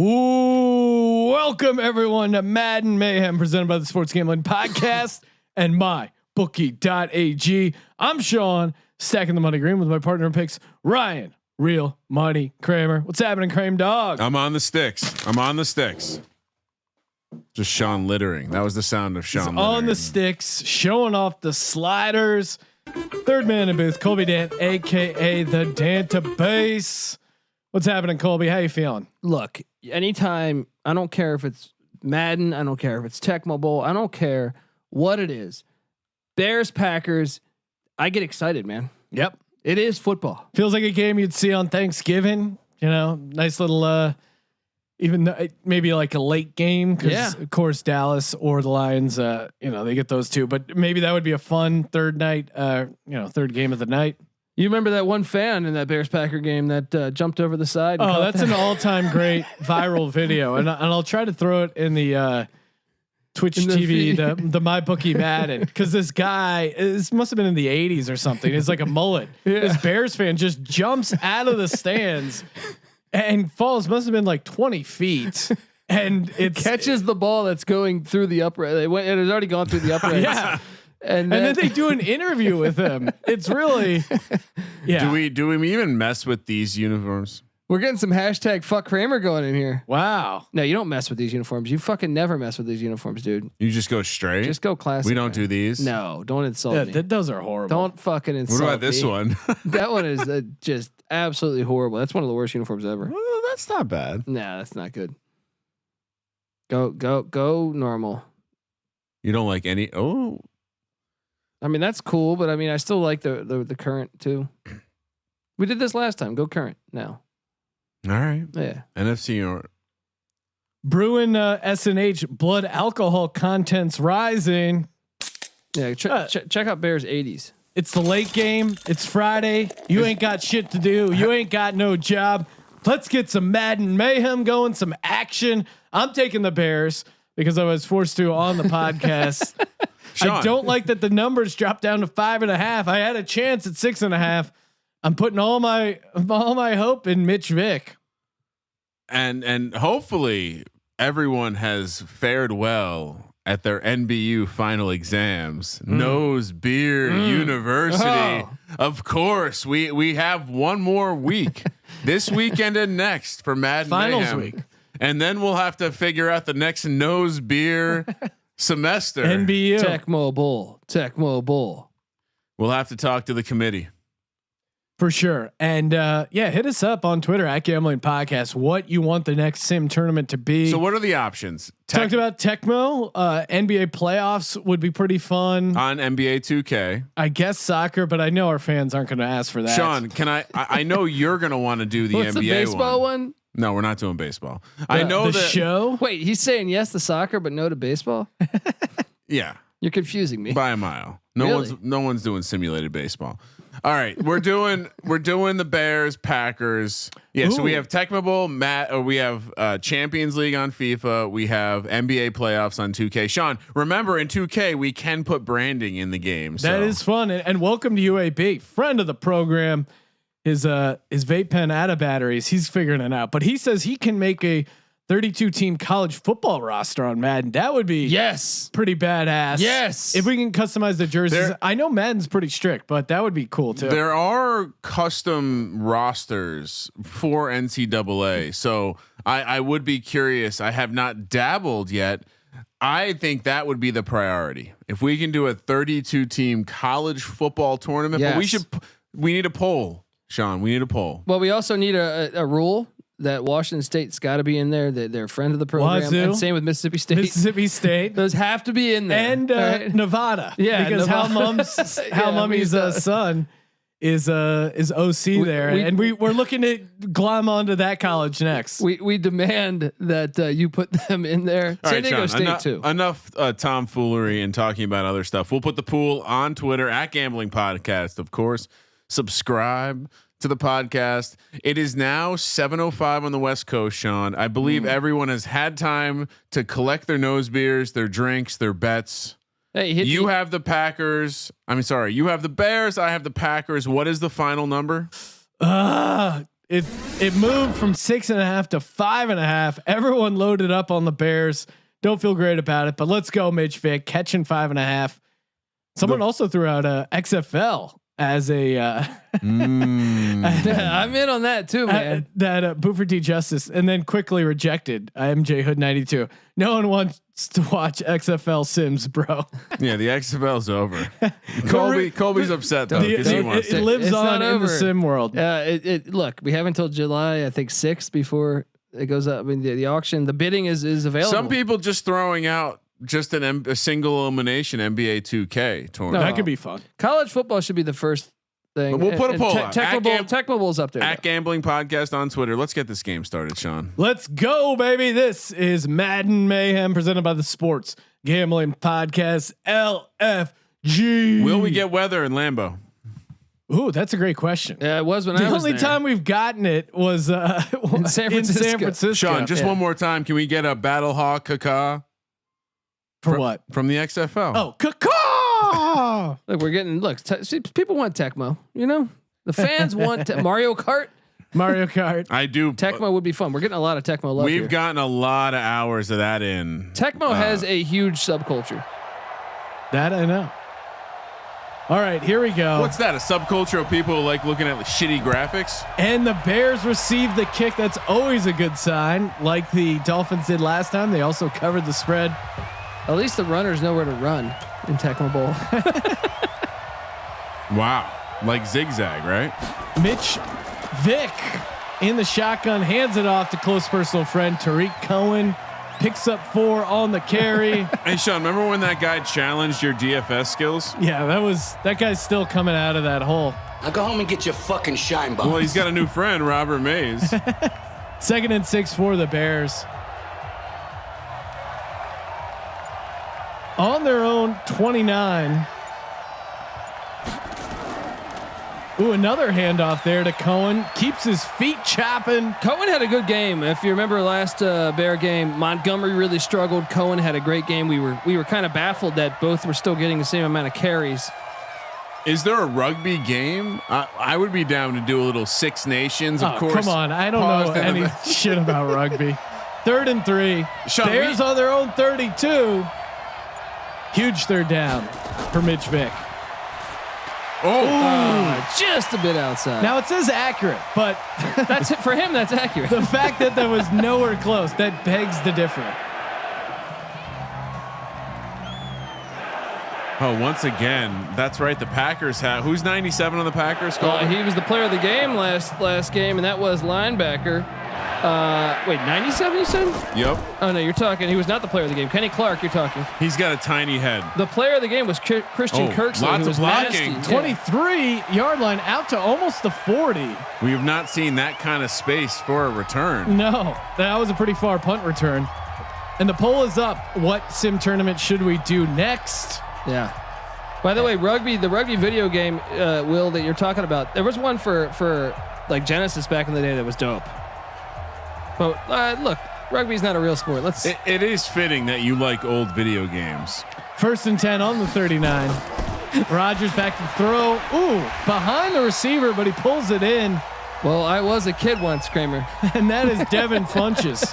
Ooh, welcome everyone to Madden Mayhem presented by the Sports Gambling Podcast and MyBookie.ag. I'm Sean, stacking the money green with my partner in picks, Ryan, Real Money Kramer. What's happening, Kramer dog? I'm on the sticks. Just Sean littering. That was the sound of Sean on the sticks, showing off the sliders. Third man in booth, Colby Dant, aka the Dantabase. What's happening, Colby? How you feeling? Look, anytime, I don't care if it's Madden, I don't care if it's Tecmo Bowl, I don't care what it is. Bears, Packers, I get excited, man. Yep. It is football. Feels like a game you'd see on Thanksgiving. You know, nice little, maybe like a late game because of course Dallas or the Lions, they get those two. But maybe that would be a fun third night, third game of the night. You remember that one fan in that Bears Packer game that jumped over the side? Oh, that's an all-time great viral video, and I'll try to throw it in the Twitch TV, the MyBookie Madden, because this guy, this must have been in the 80s or something. It's like a mullet. Yeah. This Bears fan just jumps out of the stands and falls. Must have been like 20 feet. And it catches the ball that's going through the upright. It has already gone through the uprights. Yeah. And then they do an interview with him. It's really, yeah. Do we even mess with these uniforms? We're getting some hashtag fuck Kramer going in here. Wow. No, you don't mess with these uniforms. You fucking never mess with these uniforms, dude. You just go straight. Just go classic. We don't do these. No, don't insult me. Those are horrible. Don't fucking insult me. What about this one? That one is just absolutely horrible. That's one of the worst uniforms ever. Well, that's not bad. Nah, that's not good. Go normal. You don't like any? Oh. I mean, that's cool, but I mean, I still like the current too. We did this last time. Go current now. All right. Yeah. NFC or Bruin SNH blood alcohol contents rising. Yeah. Check out Bears 80s. It's the late game. It's Friday. You ain't got shit to do. You ain't got no job. Let's get some Madden Mayhem going, some action. I'm taking the Bears because I was forced to on the podcast. Sean. I don't like that the numbers dropped down to 5.5. I had a chance at 6.5. I'm putting all my hope in Mitch Vick. And hopefully everyone has fared well at their NBU final exams. Nose Beer University. Oh. Of course, we have one more week. This weekend and next for Madden Finals Mayhem. week. And then we'll have to figure out the next Nose Beer semester. NBU. Tecmo Bowl. We'll have to talk to the committee. For sure. And hit us up on Twitter at Gambling Podcast. What you want the next sim tournament to be. So what are the options? Talked about Tecmo, NBA playoffs would be pretty fun. On NBA 2K. I guess soccer, but I know our fans aren't going to ask for that. Sean, can I know you're going to want to do the What's NBA the baseball one? No, we're not doing baseball. I know the show. Wait, he's saying yes to soccer, but no to baseball. Yeah. You're confusing me By a mile. No one's doing simulated baseball. All right, we're doing the Bears, Packers. Yeah, so we have Tecmo Bowl, we have Champions League on FIFA. We have NBA playoffs on 2K. Sean, remember in 2K we can put branding in the game. So. That is fun, and welcome to UAB, friend of the program. His vape pen out of batteries. He's figuring it out, but he says he can make a 32 team college football roster on Madden. That would be pretty badass. Yes. If we can customize the jerseys. I know Madden's pretty strict, but that would be cool too. There are custom rosters for NCAA. So I would be curious. I have not dabbled yet. I think that would be the priority. If we can do a 32 team college football tournament, but we need a poll, Sean, we need a poll. Well, we also need a rule that Washington State's got to be in there. They're a friend of the program. Wazoo. And same with Mississippi State. Mississippi State. Those have to be in there. And right? Nevada. Yeah, because Hal Mummy's son is OC there, and we're looking to glom onto that college next. We demand that you put them in there. San Diego State too. Enough tomfoolery and talking about other stuff. We'll put the pool on Twitter at Gambling Podcast, of course. Subscribe to the podcast. It is now 7:05 on the West Coast, Sean. I believe everyone has had time to collect their nose beers, their drinks, their bets. Hey, you have the Packers. You have the Bears. I have the Packers. What is the final number? It's it moved from 6.5 to 5.5. Everyone loaded up on the Bears. Don't feel great about it, but let's go, Mitch Vick catching 5.5. Someone also threw out a XFL as a. I'm in on that too, man. That Buford T. Justice, and then quickly rejected MJ Hood 92. No one wants to watch XFL Sims, bro. Yeah, the XFL's over. Colby's upset though because he wants it lives It's on not in the over. sim world. Look, we have until July, I think 6th before it goes up. I mean, the auction, the bidding is available. Some people just throwing out just a single elimination NBA 2K tournament. That could be fun. College football should be the first thing. But we'll put a poll out. Tecmobal's up there. At Gambling Podcast on Twitter. Let's get this game started, Sean. Let's go, baby. This is Madden Mayhem presented by the Sports Gambling Podcast, LFG. Will we get weather in Lambeau? Ooh, that's a great question. Yeah, it was when The I was only there. time we've gotten it was in San Francisco. Sean, just Yeah. one more time. Can we get a Battle Hawk Kaka For what? from the XFL? Oh, caw. Look, we're getting see, people want Tecmo. You know, the fans want Mario Kart. Mario Kart. I do. Tecmo would be fun. We're getting a lot of Tecmo love We've here. gotten a lot of hours of that in. Tecmo has a huge subculture. That I know. All right, here we go. What's that? A subculture of people who like looking at shitty graphics? And the Bears received the kick. That's always a good sign. Like the Dolphins did last time. They also covered the spread. At least the runners know where to run in Tecmo Bowl. Wow. Like zigzag, right? Mitch Vick in the shotgun, hands it off to close personal friend Tariq Cohen. Picks up 4 on the carry. Hey, Sean, remember when that guy challenged your DFS skills? Yeah, that guy's still coming out of that hole. Now go home and get your fucking shine box. Well, he's got a new friend, Robert Mays. 2nd and 6 for the Bears. On their own 29. Ooh, another handoff there to Cohen. Keeps his feet chopping. Cohen had a good game. If you remember last Bear game, Montgomery really struggled. Cohen had a great game. We were kind of baffled that both were still getting the same amount of carries. Is there a rugby game? I would be down to do a little Six Nations, of course. Come on, I don't know any shit about rugby. 3rd and 3. Sean, Bears on their own 32. Huge 3rd down for Mitch Vick. Just a bit outside. Now it says accurate, but that's it for him. That's accurate. the fact that was nowhere close, that begs the difference. Oh, once again, that's right. The Packers have. Who's 97 on the Packers? He was the player of the game last game, and that was linebacker. Wait, 97 you said? Yep. Oh no, you're talking. He was not the player of the game. Kenny Clark, you're talking. He's got a tiny head. The player of the game was Christian Kirksey. lots who of was blocking. nasty. 23-yard line out to almost the 40. We have not seen that kind of space for a return. No, that was a pretty far punt return. And the poll is up. What sim tournament should we do next? Yeah. By the way, the rugby video game, Will, that you're talking about, there was one for like Genesis back in the day that was dope. But look, rugby's not a real sport. It is fitting that you like old video games. 1st and 10 on the 39. Rodgers back to throw. Ooh, behind the receiver, but he pulls it in. Well, I was a kid once, Kramer. And that is Devin Funches.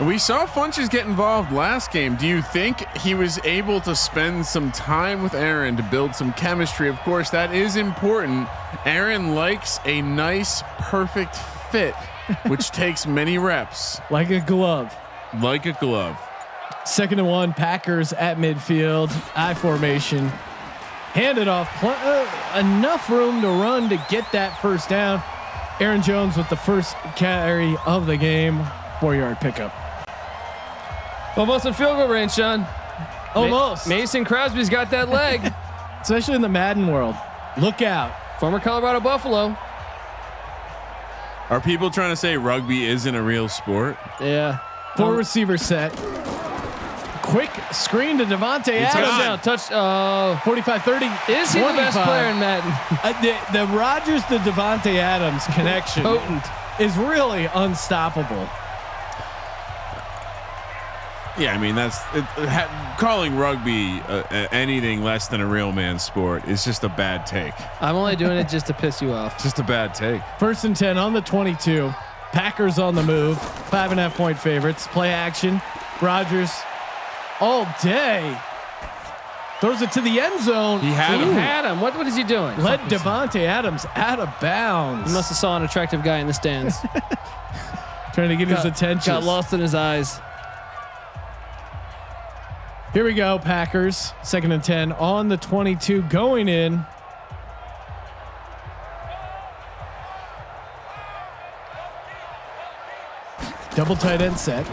We saw Funches get involved last game. Do you think he was able to spend some time with Aaron to build some chemistry? Of course, that is important. Aaron likes a nice, perfect fit, which takes many reps. Like a glove. Like a glove. 2nd and 1, Packers at midfield. I formation. Hand it off. Enough room to run to get that 1st down. Aaron Jones with the first carry of the game. 4-yard pickup. Almost in field goal range, Sean. Almost. Mason Crosby's got that leg. Especially in the Madden world. Look out. Former Colorado Buffalo. Are people trying to say rugby isn't a real sport? Yeah. 4 receiver set. Quick screen to Devontae Adams. Touchdown. 45-30. Is he the best 25. player in Madden? The Rodgers to Devontae Adams connection Potent. is really unstoppable. Yeah, I mean calling rugby anything less than a real man's sport is just a bad take. I'm only doing it just to piss you off. Just a bad take. 1st and 10 on the 22. Packers on the move. 5.5 point favorites. Play action. Rodgers all day. Throws it to the end zone. He had him. Had him. What is he doing? Led Devontae Adams out of bounds. He must have saw an attractive guy in the stands. Trying to get his attention. Got lost in his eyes. Here we go, Packers. 2nd and 10 on the 22 going in. Double tight end set.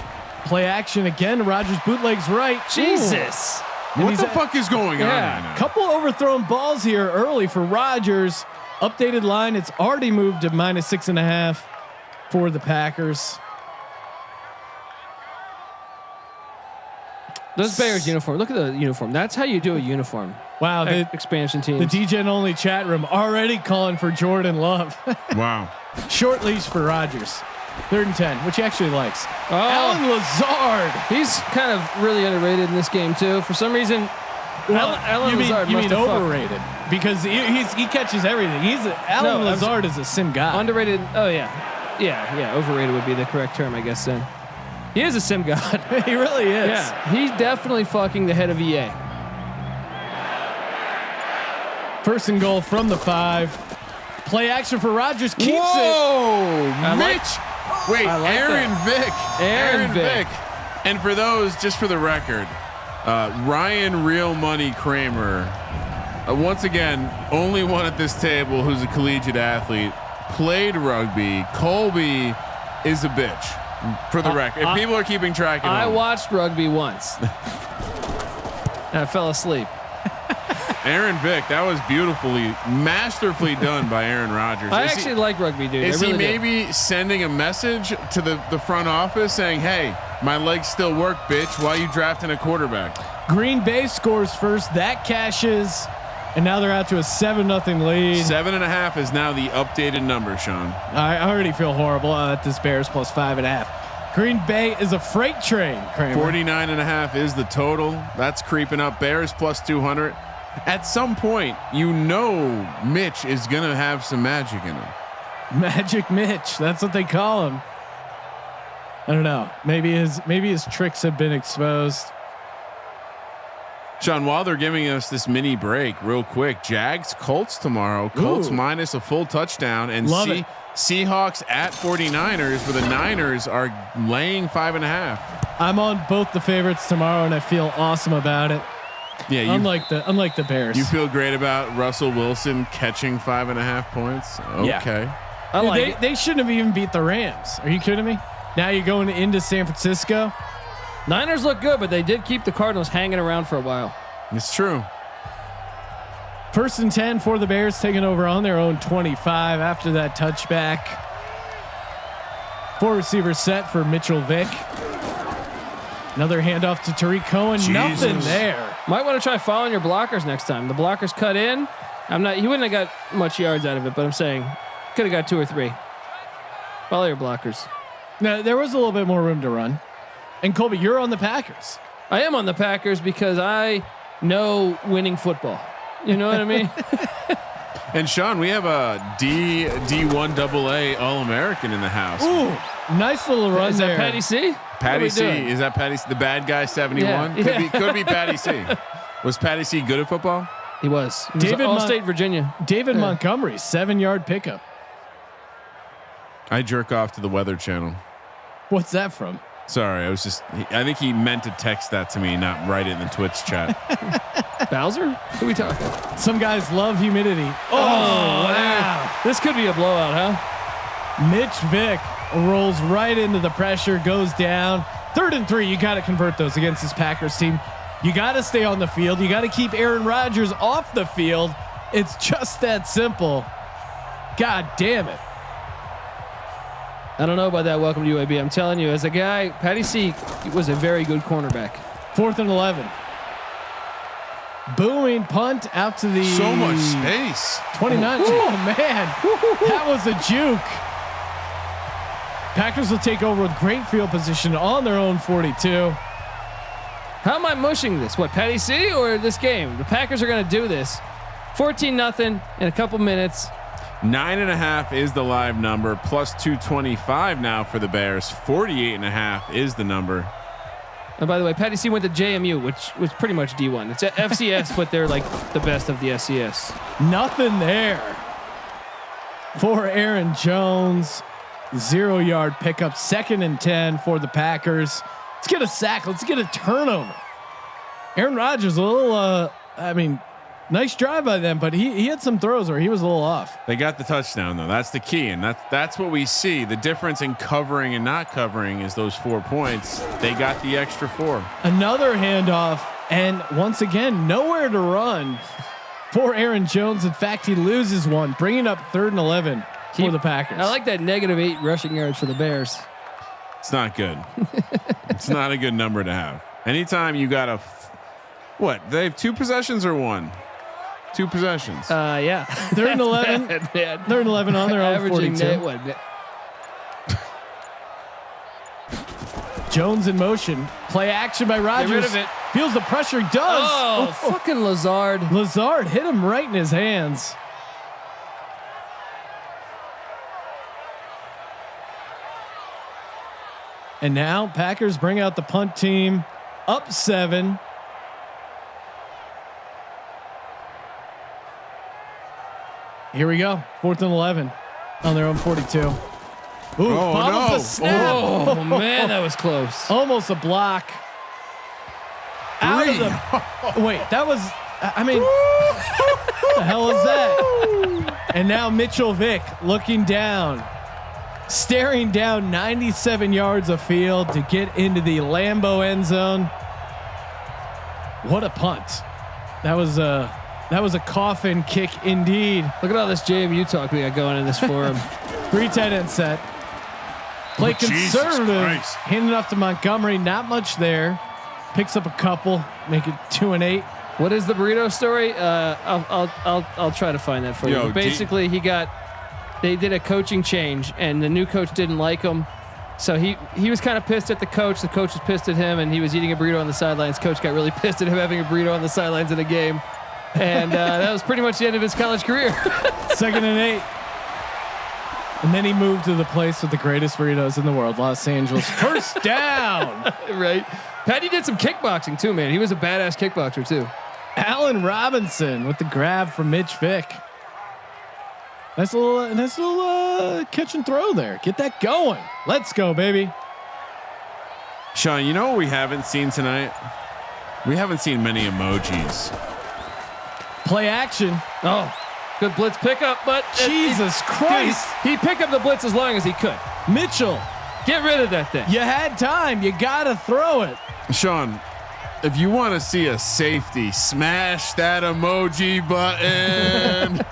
Play action again. Rodgers bootlegs right. Jesus. What the fuck is going on right now? Couple overthrown balls here early for Rodgers. Updated line. It's already moved to -6.5 for the Packers. Those Bears uniform. Look at the uniform. That's how you do a uniform. Wow. The Expansion team. The DGen only chat room already calling for Jordan Love. Wow. Short leash for Rodgers. 3rd and 10, which he actually likes. Oh. Alan Lazard. He's kind of really underrated in this game too. For some reason, Alan Lazard you must mean have overrated because he catches everything. Alan Lazard is a sim guy. Underrated. Oh yeah. Overrated would be the correct term, I guess. Then he is a sim god. He really is. Yeah, he's definitely fucking the head of EA. 1st and goal from the 5. Play action for Rodgers. Keeps Whoa, Mitch. Wait, like Aaron Vick. Aaron Vick. And for those, just for the record, Ryan Real Money Kramer, once again, only one at this table who's a collegiate athlete, played rugby. Colby is a bitch, for the record. If people are keeping track at I home. watched rugby once. And I fell asleep. Aaron Vick, that was masterfully done by Aaron Rodgers. I actually like rugby, dude. Is I really he maybe sending a message to the front office saying, "Hey, my legs still work, bitch. Why are you drafting a quarterback?" Green Bay scores first. That cashes, and now they're out to a 7-0 lead. 7.5 is now the updated number, Sean. I already feel horrible at this Bears plus 5.5. Green Bay is a freight train. Kramer. 49.5 is the total. That's creeping up. Bears plus 200. At some point, Mitch is gonna have some magic in him. Magic Mitch. That's what they call him. I don't know. Maybe his tricks have been exposed. Sean, while they're giving us this mini break, real quick, Jags Colts tomorrow. Colts minus a full touchdown, and Seahawks at 49ers, where the Niners are laying 5.5. I'm on both the favorites tomorrow, and I feel awesome about it. Yeah, unlike the Bears. You feel great about Russell Wilson catching 5.5 points. Okay, Yeah. They shouldn't have even beat the Rams. Are you kidding me? Now you're going into San Francisco. Niners look good, but they did keep the Cardinals hanging around for a while. It's true. 1st and 10 for the Bears, taking over on their own 25 after that touchback. 4 receivers set for Mitchell Vick. Another handoff to Tariq Cohen. Jesus. Nothing there. Might want to try following your blockers next time. The blockers cut in. He wouldn't have got much yards out of it, but I'm saying could have got 2 or 3. Follow your blockers. No, there was a little bit more room to run. And Colby, you're on the Packers. I am on the Packers because I know winning football. You know what I mean? And Sean, we have a D1 AA All-American in the house. Ooh, nice little run Is there. that Patty C? Patty C. Is that Patty C, the bad guy 71? Yeah. Could be Patty C. Was Patty C good at football? He was. All-State Virginia. David Montgomery, 7-yard pickup. I jerk off to the Weather Channel. What's that from? Sorry, I think he meant to text that to me, not write it in the Twitch chat. Bowser? Who are we talking? Some guys love humidity. Oh, wow. This could be a blowout, huh? Mitch Vick rolls right into the pressure, goes down. 3rd and 3. You got to convert those against this Packers team. You got to stay on the field. You got to keep Aaron Rodgers off the field. It's just that simple. God damn it. I don't know about that. Welcome to UAB. I'm telling you, as a guy, Patty C was a very good cornerback. 4th and 11. Booming punt out to the So much space. 29. Oh man, that was a juke. Packers will take over with great field position on their own 42. How am I mushing this? What, Patty City or this game? The Packers are going to do this. 14-0 in a couple minutes. 9.5 is the live number, plus 225 now for the Bears. 48.5 is the number. And by the way, Patty C went to JMU, which was pretty much D1. It's a FCS, but they're like the best of the FCS. Nothing there for Aaron Jones. 0-yard pickup. 2nd and 10 for the Packers. Let's get a sack. Let's get a turnover. Aaron Rodgers, a little, nice drive by them, but he had some throws where he was a little off. They got the touchdown though. That's the key, and that's what we see. The difference in covering and not covering is those 4 points. They got the extra 4. Another handoff, and once again, nowhere to run for Aaron Jones. In fact, he loses one, bringing up 3rd and 11 for the Packers. I like that -8 rushing yards for the Bears. It's not good. It's not a good number to have. Anytime you got a what? They have 2 possessions or 1? 2 possessions. Yeah. 3rd and 11. 3rd and 11 on their own 42. Jones in motion. Play action by Rodgers. Get rid of it. Feels the pressure. Does. Oh, fucking Lazard. Lazard hit him right in his hands. And now Packers bring out the punt team, up 7. Here we go. 4th and 11 on their own 42. Ooh, no. The snap. Oh man, that was close. Almost a block. Out of the. Wait, that was. I mean, what the hell is that? And now Mitchell Vick looking down, staring down 97 yards of field to get into the Lambeau end zone. What a punt! That was a coffin kick indeed. Look at all this JMU talk we got going in this forum. 3 tight end set. Play conservative. Handing off to Montgomery. Not much there. Picks up a couple. Make it 2 and 8. What is the burrito story? I'll try to find that for you. But basically, they did a coaching change, and the new coach didn't like him. So he was kind of pissed at the coach. The coach was pissed at him, and he was eating a burrito on the sidelines. Coach got really pissed at him having a burrito on the sidelines in a game. And that was pretty much the end of his college career. 2nd and 8. And then he moved to the place with the greatest burritos in the world, Los Angeles. First down. Right. Patty did some kickboxing too, man. He was a badass kickboxer too. Allen Robinson with the grab from Mitch Vick. Nice little catch and throw there. Get that going. Let's go, baby. Sean, you know what we haven't seen tonight? We haven't seen many emojis. Play action. Oh, good blitz pickup, but Jesus Christ. Dude, he picked up the blitz as long as he could. Mitchell, get rid of that thing. You had time. You got to throw it. Sean, if you want to see a safety, smash that emoji button.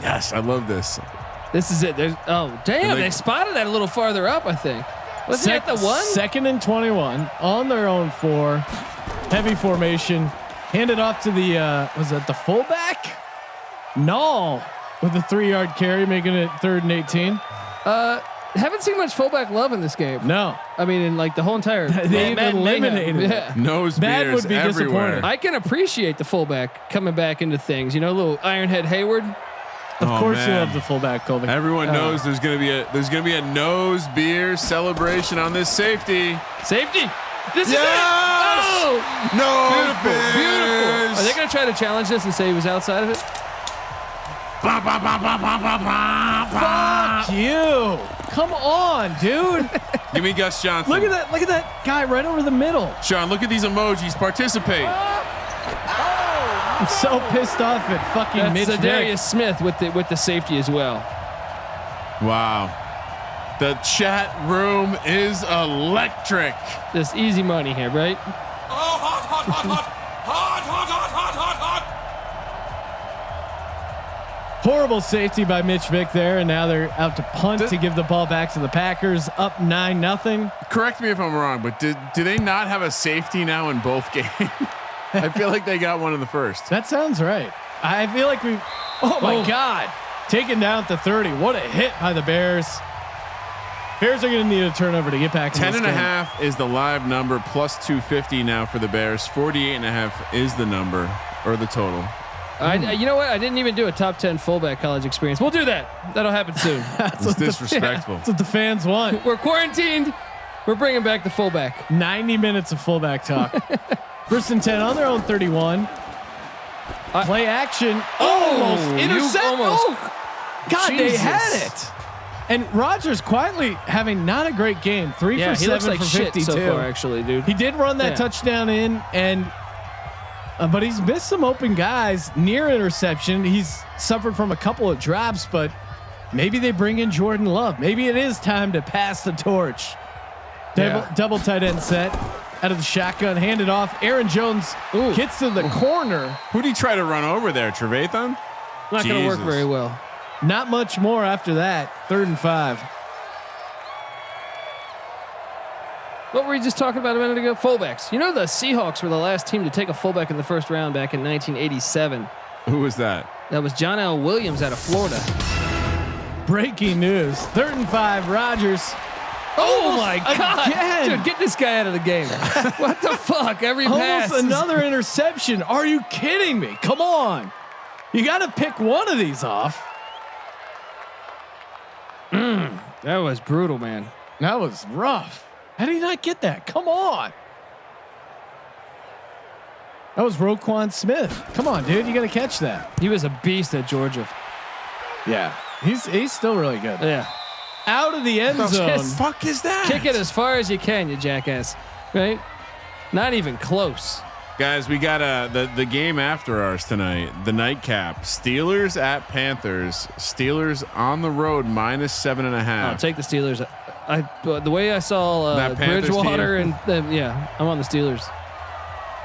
Yes, I love this. This is it. They spotted that a little farther up, I think. Was he at the 1? 2nd and 21 on their own 4. Heavy formation. Handed off to the was that the fullback? Null with a 3-yard carry, making it 3rd and 18. Haven't seen much fullback love in this game. No, I mean in like the whole entire. They've eliminated it. Yeah. Nose That beers would be everywhere. disappointing. I can appreciate the fullback coming back into things. You know, little Ironhead Hayward. Of course, man. you love the fullback, Colby. Everyone knows there's gonna be a nose beer celebration on this safety. Safety. This is it. Yes! Oh, No, beautiful. Are they going to try to challenge this and say he was outside of it? Fuck you! Come on, dude. Give me Gus Johnson. Look at that guy right over the middle. Sean, look at these emojis. Participate. I'm so pissed off at fucking Mitch Vick. Darius Smith with the safety as well. Wow. The chat room is electric. There's easy money here, right? Horrible safety by Mitch Vick there, and now they're out to punt to give the ball back to the Packers, up 9-0. Correct me if I'm wrong, but do they not have a safety now in both games? I feel like they got one in the first. That sounds right. I feel like we. Oh my God! Taken down at the 30. What a hit by the Bears. Bears are going to need a turnover to get back. 10.5 is the live number, plus 250 now for the Bears. 48.5 is the number or the total. You know what? I didn't even do a top 10 fullback college experience. We'll do that. That'll happen soon. It's disrespectful. That's what the fans want. We're quarantined. We're bringing back the fullback. 90 minutes of fullback talk. First and 10 on their own 31. Play action. Almost intercept. God, Jesus. they had it. And Rodgers quietly having not a great game. 3 for 7 like for shit 52. so far, actually, dude. He did run that touchdown in, and but he's missed some open guys near interception. He's suffered from a couple of drops, but maybe they bring in Jordan Love. Maybe it is time to pass the torch. Double tight end set out of the shotgun, handed off. Aaron Jones gets to the corner. Who'd he try to run over there? Trevathan? Not going to work very well. Not much more after that. 3rd and 5. What were we just talking about a minute ago? Fullbacks. You know, the Seahawks were the last team to take a fullback in the first round back in 1987. Who was that? That was John L. Williams out of Florida. Breaking news. 3rd and 5. Rodgers. Oh my God. Again. Dude, get this guy out of the game. What the fuck? Every pass. Almost another interception. Are you kidding me? Come on. You got to pick one of these off. That was brutal, man. That was rough. How did he not get that? Come on. That was Roquan Smith. Come on, dude. You got to catch that. He was a beast at Georgia. Yeah. He's still really good. Yeah. Out of the end zone. Fuck is that? Kick it as far as you can, you jackass. Right? Not even close. Guys, we got the game after ours tonight. The nightcap. Steelers at Panthers. Steelers on the road -7.5. I'll take the Steelers. The way I saw Bridgewater and I'm on the Steelers.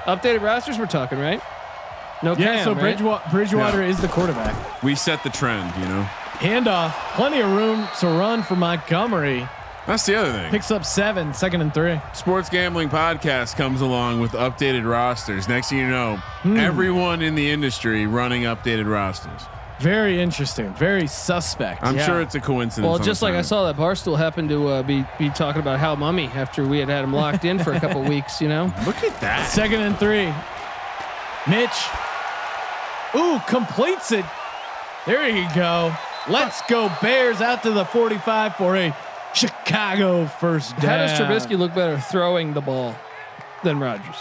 Updated rosters we're talking, right? No Cam, so right? Bridgewater is the quarterback. We set the trend, you know. Handoff, plenty of room to run for Montgomery. That's the other thing. Picks up 7, 2nd and 3. Sports Gambling Podcast comes along with updated rosters. Next thing you know, everyone in the industry running updated rosters. Very interesting. Very suspect. I'm sure it's a coincidence. Well, just like I saw that Barstool happened to be talking about Hal Mummy after we had him locked in for a couple weeks. You know, look at that. 2nd and 3. Mitch. Completes it. There you go. Let's go Bears out to the 45 for a Chicago first down. How does Trubisky look better throwing the ball than Rodgers?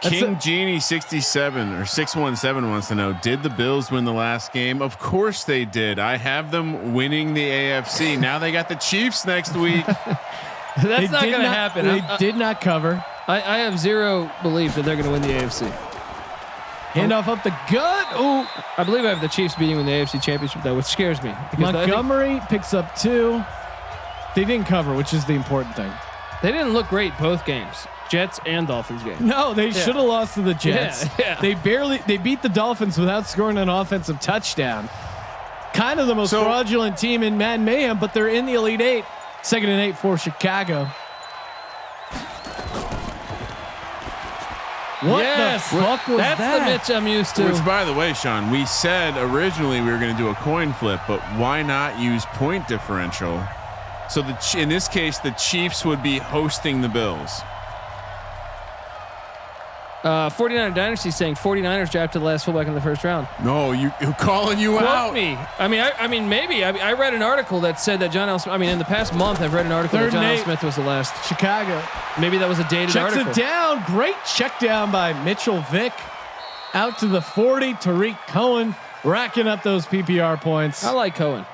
King Genie 67 or 617 wants to know, did the Bills win the last game? Of course they did. I have them winning the AFC. Now they got the Chiefs next week. That's not going to happen. They did not cover. I have zero belief that they're going to win the AFC. Handoff up the gut. I believe I have the Chiefs beating in the AFC Championship though, which scares me. Montgomery picks up 2. They didn't cover, which is the important thing. They didn't look great both games, Jets and Dolphins game. No, they should have lost to the Jets. Yeah. They beat the Dolphins without scoring an offensive touchdown. Kind of the most fraudulent team in Madden Mayhem, but they're in the Elite 8. 2nd and 8 for Chicago. What the fuck was that? That's the Mitch I'm used to. Which, by the way, Sean, we said originally we were going to do a coin flip, but why not use point differential? So in this case, the Chiefs would be hosting the Bills. 49er Dynasty saying 49ers drafted the last fullback in the first round. No, you calling you Quote out. Me. I mean, maybe. I read an article that said that John L. Smith, in the past month, I've read an article that John L. Smith was the last. Chicago. Maybe that was a dated article. Checks it down. Great check down by Mitchell Vick. Out to the 40. Tariq Cohen racking up those PPR points. I like Cohen.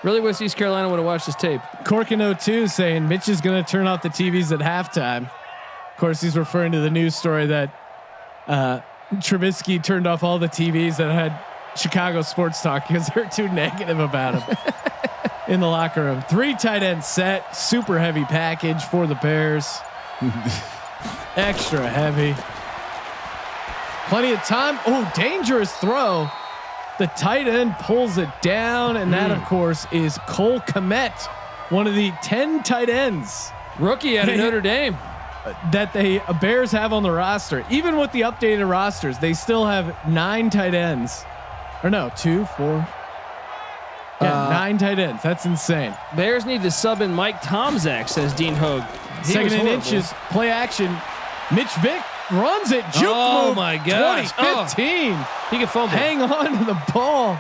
Really wish East Carolina would have watched this tape. Corkin 02 saying Mitch is going to turn off the TVs at halftime. Of course, he's referring to the news story that Trubisky turned off all the TVs that had Chicago sports talk because they're too negative about him in the locker room. 3 tight end set, super heavy package for the Bears. Extra heavy. Plenty of time. Dangerous throw. The tight end pulls it down, and that, of course, is Cole Kmet, one of the 10 tight ends. Rookie out of Notre Dame. That Bears have on the roster. Even with the updated rosters, they still have 9 tight ends. Or no, 2, 4. Yeah, 9 tight ends. That's insane. Bears need to sub in Mike Tomczak, says Dean Hogue. Second and inches, play action. Mitch Vick runs it. Juke move, my gosh. 2015. He can fumble. Hang on to the ball.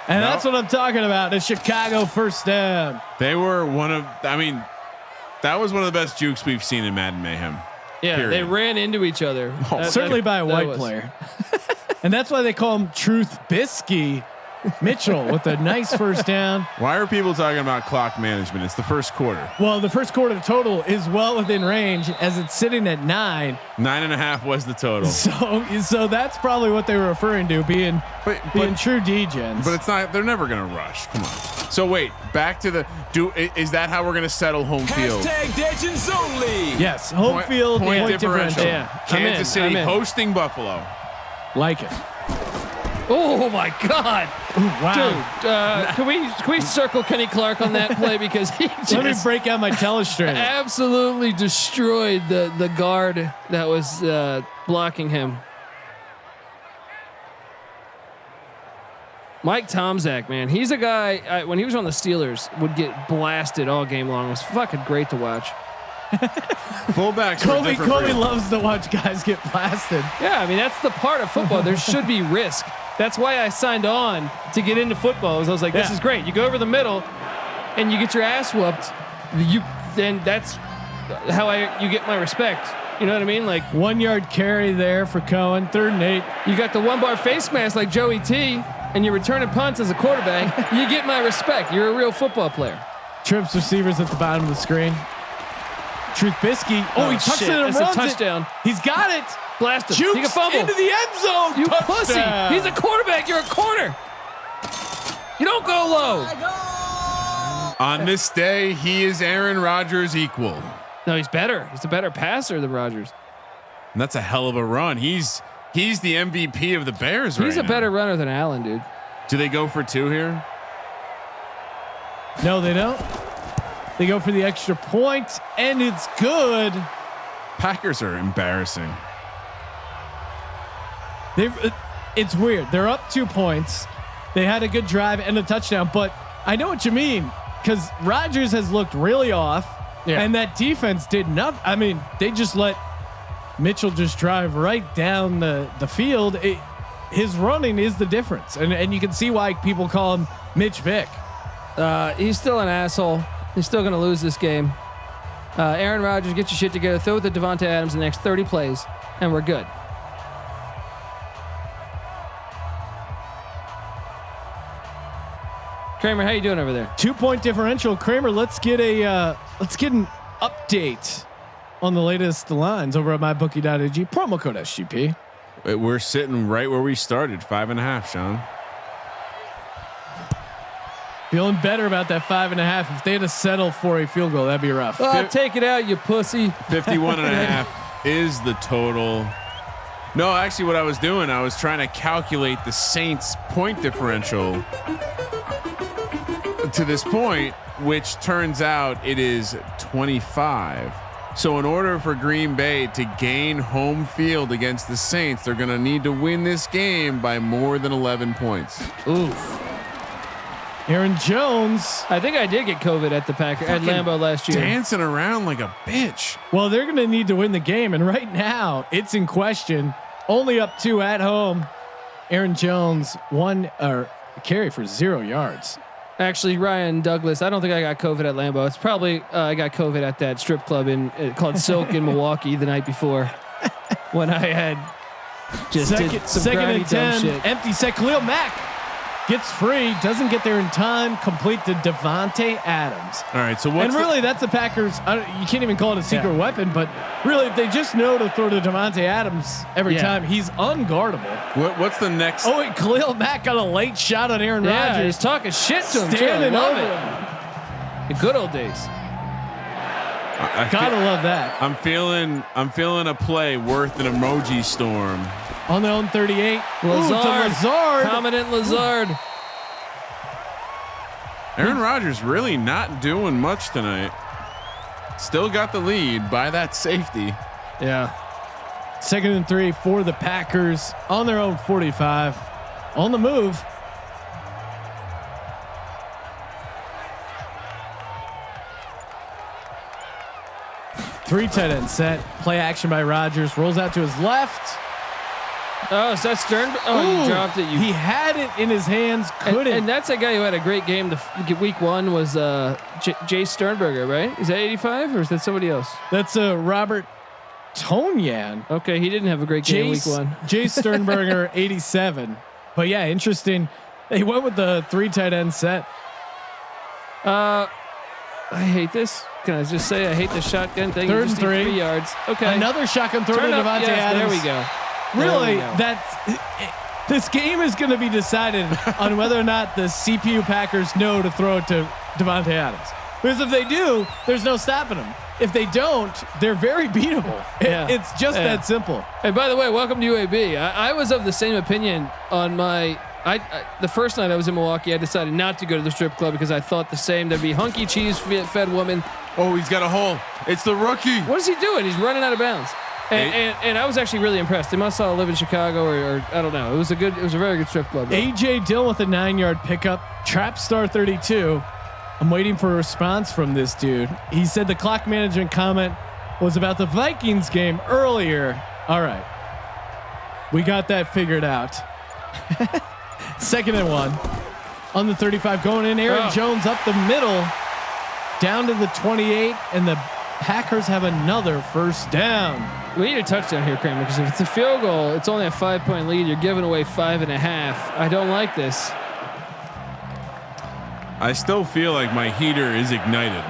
And No. that's what I'm talking about. The Chicago first down. They were that was one of the best jukes we've seen in Madden Mayhem. Yeah, Period. they ran into each other. Certainly by a white player. And that's why they call him Truth Bisky Mitchell with a nice first down. Why are people talking about clock management? It's the first quarter. Well, the first quarter total is well within range as it's sitting at 9. 9.5 was the total. So that's probably what they were referring to being true degens. But it's not. They're never gonna rush. Come on. So wait, back to the is that how we're gonna settle home field? Degens only. Yes, home field point differential. Yeah, Kansas City I'm in. hosting Buffalo. Like it. Oh my God, Ooh, wow. dude! Can we circle Kenny Clark on that play because he Let me just break out my telestrator. absolutely destroyed the guard that was blocking him. Mike Tomczak, man, he's a guy. When he was on the Steelers, would get blasted all game long. It was fucking great to watch. Fullbacks. Kobe loves to watch guys get blasted. Yeah, I mean that's the part of football. There should be risk. That's why I signed on to get into football. I was like, this is great. You go over the middle, and you get your ass whooped. Then that's how you get my respect. You know what I mean? Like 1 yard carry there for Cohen. 3rd and 8. you got the 1-bar face mask like Joey T, and you're returning punts as a quarterback. You get my respect. You're a real football player. Trips receivers at the bottom of the screen. Truth Bisky. Oh, he tucks shit. it and That's a runs touchdown. it. He's got it. Blast him. Jukes He can fumble. into the end zone. You Touchdown. pussy. He's a quarterback. You're a corner. You don't go low. On this day, he is Aaron Rodgers equal. No, he's better. He's a better passer than Rodgers. And that's a hell of a run. He's the MVP of the Bears right He's a now. better runner than Allen, dude. Do they go for 2 here? No, they don't. They go for the extra point, and it's good. Packers are embarrassing. It's weird. They're up 2 points. They had a good drive and a touchdown, but I know what you mean because Rodgers has looked really off, and that defense did nothing. I mean, they just let Mitchell just drive right down the field. His running is the difference, and you can see why people call him Mitch Vick. He's still an asshole. He's still going to lose this game. Aaron Rodgers, get your shit together. Throw it to Devontae Adams in the next 30 plays, and we're good. Kramer, how you doing over there? 2 point differential. Kramer, let's get an update on the latest lines over at mybookie.ag. Promo code SGP. We're sitting right where we started, 5.5, Sean. Feeling better about that 5.5. If they had to settle for a field goal, that'd be rough. Take it out, you pussy. 51.5 is the total. No, actually what I was doing, I was trying to calculate the Saints point differential to this point, which turns out it is 25. So in order for Green Bay to gain home field against the Saints, they're going to need to win this game by more than 11 points. Oof. Aaron Jones. I think I did get COVID at Lambeau last year. Dancing around like a bitch. Well, they're going to need to win the game. And right now it's in question. Only up 2 at home. Aaron Jones, carry for 0 yards. Actually, Ryan Douglas, I don't think I got COVID at Lambeau. It's probably I got COVID at that strip club called Silk in Milwaukee the night before when I had just did some second grimy and 10. dumb shit. Empty set. Khalil Mack gets free. Doesn't get there in time. Complete to Devontae Adams. All right. So that's the Packers. You can't even call it a secret weapon, but really, if they just know to throw to Devontae Adams every time, he's unguardable. what's the next? Oh, and Khalil Mack got a late shot on Aaron Rodgers. He's talking shit to him. Standing too. I love over it. The good old days. Gotta love that. I'm feeling a play worth an emoji storm. On their own 38. Lazard. Commandant Lazard. Aaron Rodgers really not doing much tonight. Still got the lead by that safety. Yeah. 2nd and 3 for the Packers on their own 45. On the move. 3 tight end set. Play action by Rodgers. Rolls out to his left. Oh, so that's Stern. Oh, you dropped it. He had it in his hands. Couldn't. And that's a guy who had a great game. Week 1 was Jay Sternberger, right? Is that 85 or is that somebody else? That's Robert Tonyan. Okay, he didn't have a great game week 1. Jay Sternberger 87. But yeah, interesting. They went with the 3 tight end set. I hate this. Can I just say I hate the shotgun thing? 3rd and 3. 3 yards. Okay. Another shotgun throw to Devontae Adams. There we go. Really, this game is going to be decided on whether or not the CPU Packers know to throw it to Devontae Adams. Because if they do, there's no stopping them. If they don't, they're very beatable. It's just that simple. And by the way, welcome to UAB. I was of the same opinion on my. The first night I was in Milwaukee, I decided not to go to the strip club because I thought the same. There'd be hunky cheese fed woman. Oh, he's got a hole. It's the rookie. What is he doing? He's running out of bounds. And I was actually really impressed. They must all live in Chicago or I don't know. It was a very good strip club. AJ Dillon with a 9-yard pickup. Trap star 32. I'm waiting for a response from this dude. He said the clock management comment was about the Vikings game earlier. All right. We got that figured out. 2nd and 1 on the 35 going in. Aaron Jones up the middle down to the 28 and the Packers have another first down. We need a touchdown here, Kramer, because if it's a field goal, it's only a 5-point lead. You're giving away 5.5. I don't like this. I still feel like my heater is ignited.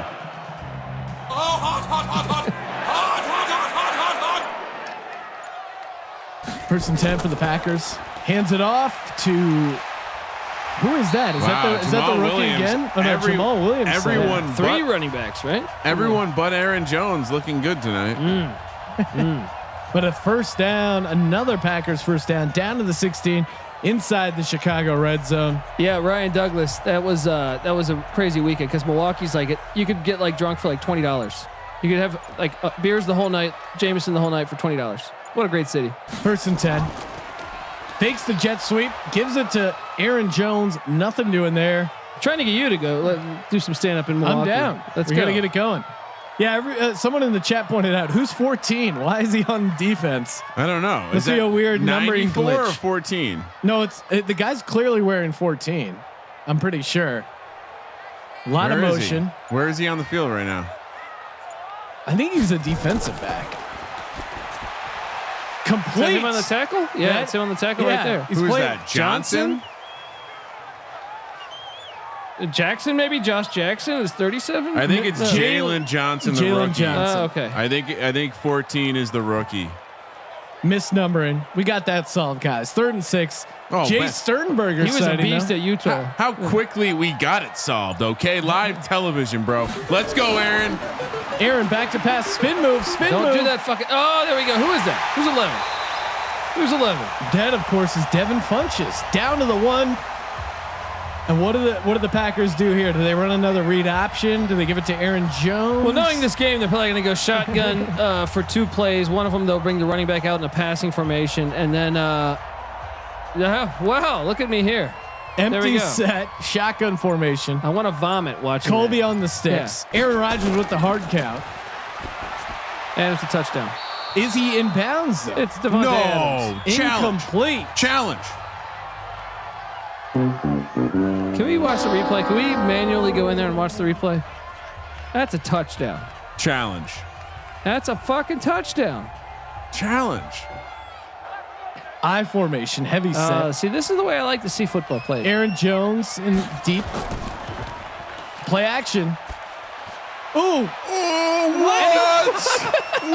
First and 10 for the Packers. Hands it off to who is that? Is that the rookie Williams. again? Oh, no, Jamal Williams. Everyone, yeah. 3 running backs, right? Everyone but Aaron Jones looking good tonight. But a first down, another Packers first down, down to the 16, inside the Chicago red zone. Yeah, Ryan Douglas. That was a crazy weekend because Milwaukee's like you could get like drunk for like $20. You could have like beers the whole night, Jameson the whole night for $20. What a great city. First and 10. Fakes the jet sweep, gives it to Aaron Jones. Nothing doing there. Trying to get you to go do some stand up in Milwaukee. I'm down. Let's go. go. Gotta get it going. Yeah, someone in the chat pointed out who's 14. Why is he on defense? I don't know. Must be a weird numbering 94 glitch. or 14? No, the guy's clearly wearing 14. I'm pretty sure. A lot of motion. Where is he on the field right now? I think he's a defensive back. Complete. Is that him on the tackle? Yeah, it's him on the tackle right there. Who's that? Johnson? Jackson, maybe Josh Jackson is 37. I think it's Jalen Johnson, the rookie. Johnson. Okay. I think 14 is the rookie. Misnumbering. We got that solved, guys. 3rd and 6. Oh, Jay man. Sternberger. He was a beast at Utah. How quickly we got it solved. Okay, live television, bro. Let's go, Aaron. Aaron back to pass. Spin move. Don't do that fucking. Oh, there we go. Who is that? Who's 11? Who's 11? That, of course, is Devin Funchess down to the 1. And what do the Packers do here? Do they run another read option? Do they give it to Aaron Jones? Well, knowing this game, they're probably going to go shotgun for 2 plays. One of them, they'll bring the running back out in a passing formation. And then, wow, look at me here. Empty set, shotgun formation. I want to vomit watching Colby that. on the sticks. Yeah. Aaron Rodgers with the hard count. And it's a touchdown. Is he in bounds, though? It's Devontae Adams. Incomplete. Challenge. Can we watch the replay? Can we manually go in there and watch the replay? That's a touchdown. Challenge. That's a fucking touchdown. Challenge. I formation, heavy set. See, this is the way I like to see football played. Aaron Jones in deep. Play action. Ooh. Oh, what?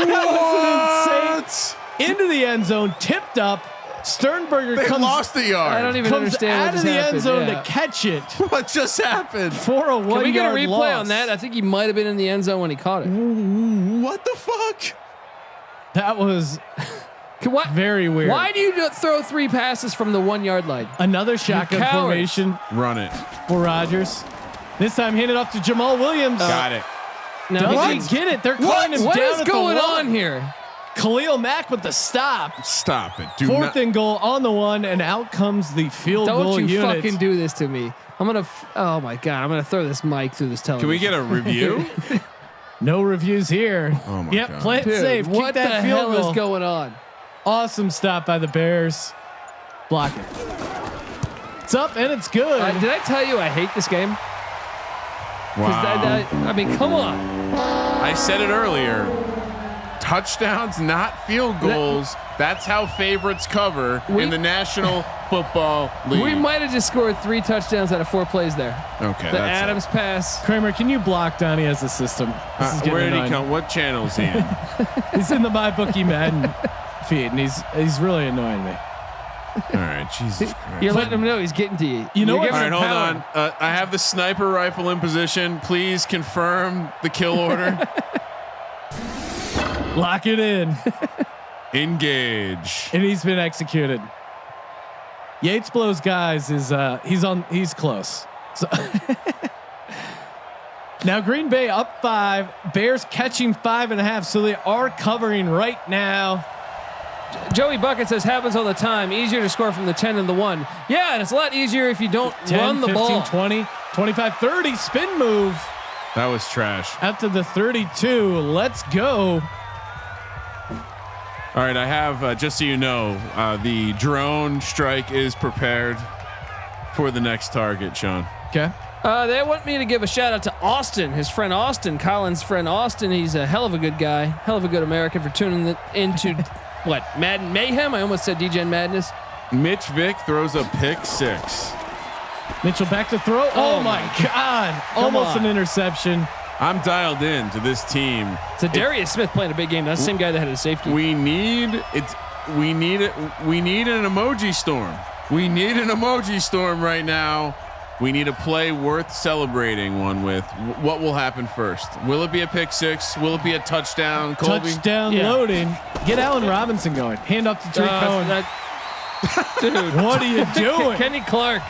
That was insane. Into the end zone, tipped up. Sternberger They comes, lost the yard. I don't even comes understand out what of just the happened. end zone Yeah. to catch it What just happened? for a 1 yard loss. Can we get a replay on that? I think he might have been in the end zone when he caught it. What the fuck? That was What? very weird. Why do you throw 3 passes from the 1 yard line? Another shotgun cowards. formation Run it. for Rodgers. This time handed off to Jamal Williams. Got it. Now, Doesn't get it. They're calling him What down is at the going one. on here? Khalil Mack with the stop. Stop it. Do 4th not. and goal on the 1, and out comes the field goal Don't you unit. fucking do this to me. I'm gonna. Oh my god! I'm gonna throw this mic through this television. Can we get a review? No reviews here. Oh my yep, God. play it Dude, safe. Kick what that the field hell goal. is going on? Awesome stop by the Bears. Block it. It's up and it's good. Did I tell you I hate this game? 'Cause Wow. I mean, come on. I said it earlier. Touchdowns, not field goals. That's how favorites cover in the National Football League. We might have just scored 3 touchdowns out of 4 plays there. Okay. The that's Adams pass. Kramer, can you block Donnie as a system? This is getting where did he annoying. come? What channel is he in? He's in the MyBookie Madden feed, and he's really annoying me. All right, Jesus Christ. You're letting him know he's getting to you. You know You're what? giving All right, him hold power. on. I have the sniper rifle in position. Please confirm the kill order. Lock it in. Engage. And he's been executed. Yates blows guys is he's close. So now Green Bay up 5, Bears catching 5.5, so they are covering right now. Joey Bucket says happens all the time. Easier to score from the 10 and the 1. Yeah, and it's a lot easier if you don't 10, run the 15, ball. 20, 25, 30 spin move That was trash. out to the 32. Let's go. All right, I have just so you know, the drone strike is prepared for the next target, Sean. Okay. They want me to give a shout out to Austin, his friend Austin, Colin's friend Austin. He's a hell of a good guy, hell of a good American for tuning into what, Madden Mayhem? I almost said DJ Madness. Mitch Vick throws a pick 6. Mitchell back to throw. Oh my God. Almost on. an interception. I'm dialed in to this team. It's a Darius Smith playing a big game. That's the same guy that had a safety. We need it. We need it. We need an emoji storm. We need an emoji storm right now. We need a play worth celebrating one with. What will happen first? Will it be a pick 6? Will it be a touchdown? Colby? Touchdown Yeah. loading. Get Allen Robinson going. Hand off to Tariq Cohen. Dude, What are you doing? Kenny Clark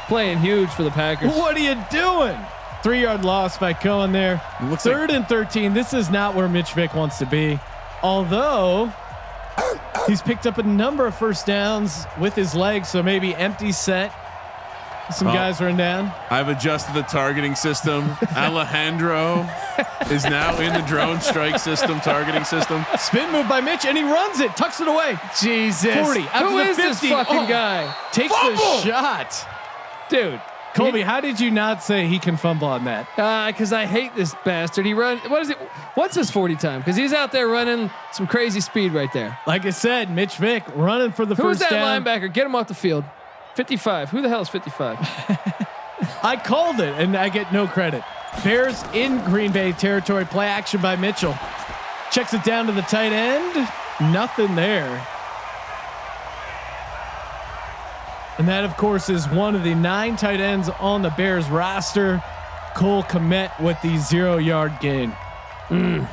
playing huge for the Packers. What are you doing? 3-yard loss by Cohen there. Looks Third and 13. This is not where Mitch Vick wants to be. Although he's picked up a number of first downs with his legs, so maybe empty set. Some guys run down. I've adjusted the targeting system. Alejandro is now in the drone strike system, targeting system. Spin move by Mitch, and he runs it, tucks it away. Jesus. 40. After Who the is this 50. fucking Oh. guy? Takes Fumble! the shot. Dude. Colby, how did you not say he can fumble on that? Because I hate this bastard. He run. What is it? What's his 40 time? Because he's out there running some crazy speed right there. Like I said, Mitch Vick running for the Who's first that down. linebacker? Get him off the field. 55. Who the hell is 55? I called it, and I get no credit. Bears in Green Bay territory. Play action by Mitchell. Checks it down to the tight end. Nothing there. And that, of course, is one of the 9 tight ends on the Bears roster. Cole Kmet with the 0-yard gain. I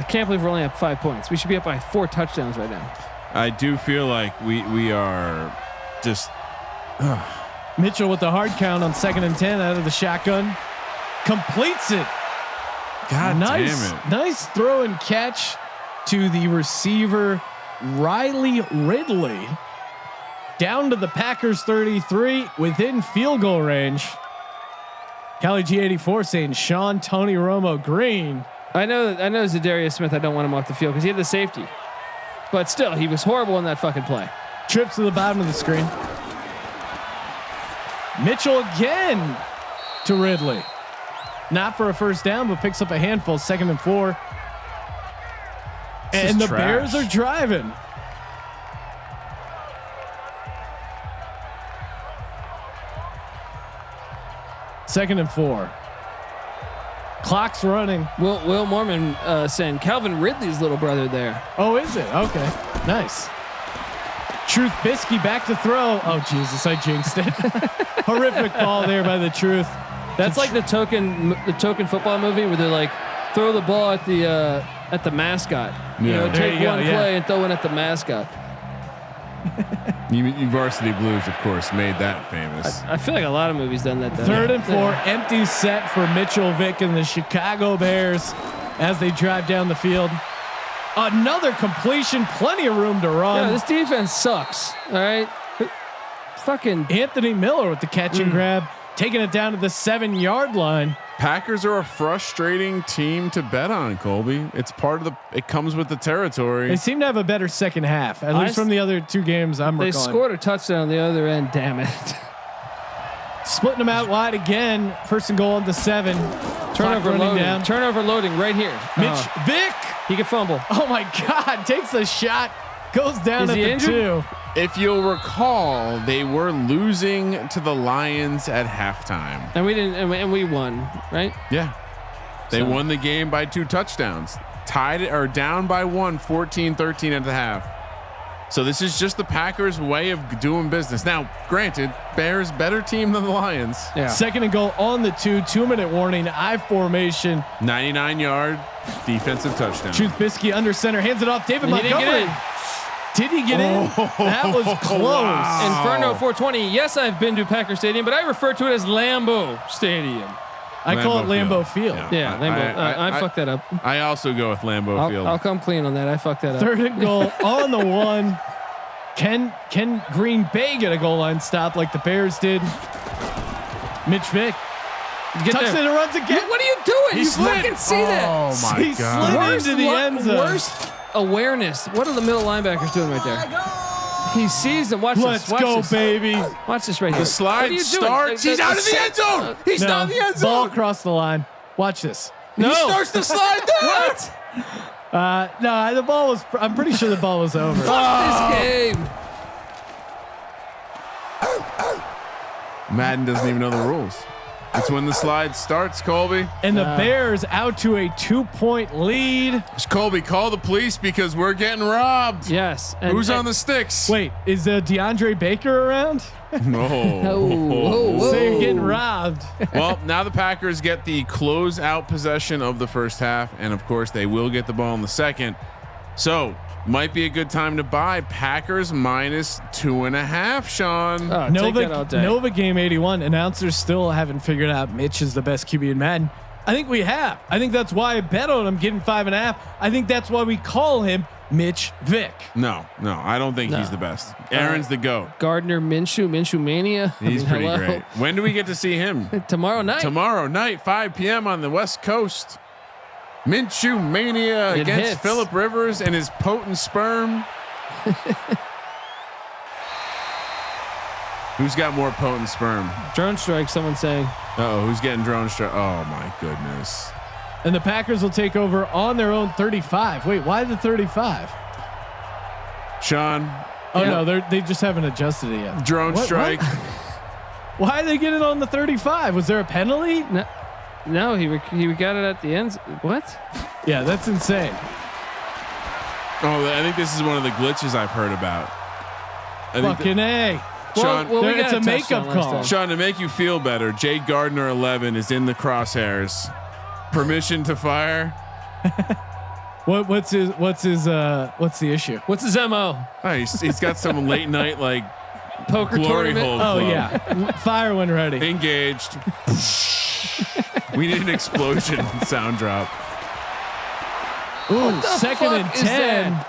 can't believe we're only up 5 points. We should be up by 4 touchdowns right now. I do feel like we are just. Mitchell with the hard count on 2nd and 10 out of the shotgun. Completes it. God Nice, damn it. nice throw and catch to the receiver, Riley Ridley. Down to the Packers 33 within field goal range. Cali G84 saying Sean Tony Romo Green. I know Zadarius Smith. I don't want him off the field because he had the safety. But still, he was horrible in that fucking play. Trips to the bottom of the screen. Mitchell again to Ridley. Not for a first down, but picks up a handful. 2nd and 4. This And is the trash. Bears are driving. Second and 4. Clock's running. Will Mormon saying Calvin Ridley's little brother there. Oh, is it? Okay. Nice. Truth Bisky back to throw. Oh, Jesus. I jinxed it. Horrific ball there by the Truth. That's like the token football movie where they're like throw the ball at the mascot. You know, Yeah. There take you go, one yeah. play and throw it at the mascot. Varsity Blues, of course, made that famous. I feel like a lot of movies done that. Though. 3rd and 4. Empty set for Mitchell Vick and the Chicago Bears as they drive down the field. Another completion. Plenty of room to run. Yeah, this defense sucks. All right. Fucking Anthony Miller with the catch and grab. taking it down to the 7-yard line. Packers are a frustrating team to bet on, Colby. It's part of it comes with the territory. They seem to have a better second half, at least from the other 2 games I'm recalling. They scored a touchdown on the other end. Damn it. Splitting them out wide again. 1st and goal on the 7. Turnover loading. Turnover loading right here. Mitch Vick. He can fumble. Oh my God. Takes a shot. Goes down at the injured? 2. If you'll recall, they were losing to the Lions at halftime. And we didn't, and we won, right? Yeah. They won the game by 2 touchdowns. Tied it or down by 1, 14-13 at the half. So this is just the Packers' way of doing business. Now, granted, Bears better team than the Lions. Yeah. 2nd and goal on the 2. 2-minute warning. I formation. 99-yard defensive touchdown. Trubisky under center. Hands it off. David Montgomery. Did he get in? That was close. Wow. Inferno 420. Yes, I've been to Packer Stadium, but I refer to it as Lambeau Stadium. I call it Lambeau Field. Yeah, Lambeau. I fucked that up. I also go with Lambeau Field. I'll come clean on that. I fucked that up. 3rd and goal on the 1. Can Green Bay get a goal line stop like the Bears did? Mitch Vick tucks it and runs again. What are you doing? You slid. fucking see that? Oh my He God. slid into the end zone. Worst awareness. What are the middle linebackers doing right there? He sees them. Watch Let's this. Watch go, this. baby. Watch this right here. The slide starts. He's out of the end zone. He's not in the end Ball zone. across the line. Watch this. No. He starts to slide down. What? No, the ball was. I'm pretty sure the ball was over. Fuck this game. Madden doesn't even know the rules. It's when the slide starts, Colby. And the Bears out to a 2-point lead. Colby, call the police because we're getting robbed. Yes. Who's on the sticks? Wait, is DeAndre Baker around? No. Whoa. So you're getting robbed. Well, now the Packers get the close-out possession of the first half, and of course they will get the ball in the second. So might be a good time to buy Packers minus 2.5. Sean. Nova Game 81 announcers still haven't figured out Mitch is the best QB in Madden. I think we have. I think that's why I bet on him getting 5.5. I think that's why we call him Mitch Vick. No, I don't think he's the best. Aaron's the GOAT. Gardner Minshew Mania. He's pretty great. When do we get to see him? Tomorrow night. Tomorrow night, 5 p.m. on the West Coast. Minshew Mania against Phillip Rivers and his potent sperm. Who's got more potent sperm? Drone strike. Someone saying. Who's getting drone strike? Oh my goodness. And the Packers will take over on their own 35. Wait, why the 35? Sean. Oh no, they just haven't adjusted it yet. Drone strike. Why are they getting on the 35? Was there a penalty? No, he got it at the end. What? Yeah, that's insane. Oh, I think this is one of the glitches I've heard about. Fucking A. Sean, it's a makeup call. Sean, to make you feel better, Jay Gardner 11 is in the crosshairs. Permission to fire. What's the issue? What's his MO? Oh, he's got some late night like poker glory tournament. hole. Oh yeah, fire when ready. Engaged. We need an explosion sound drop. Ooh, 2nd and 10.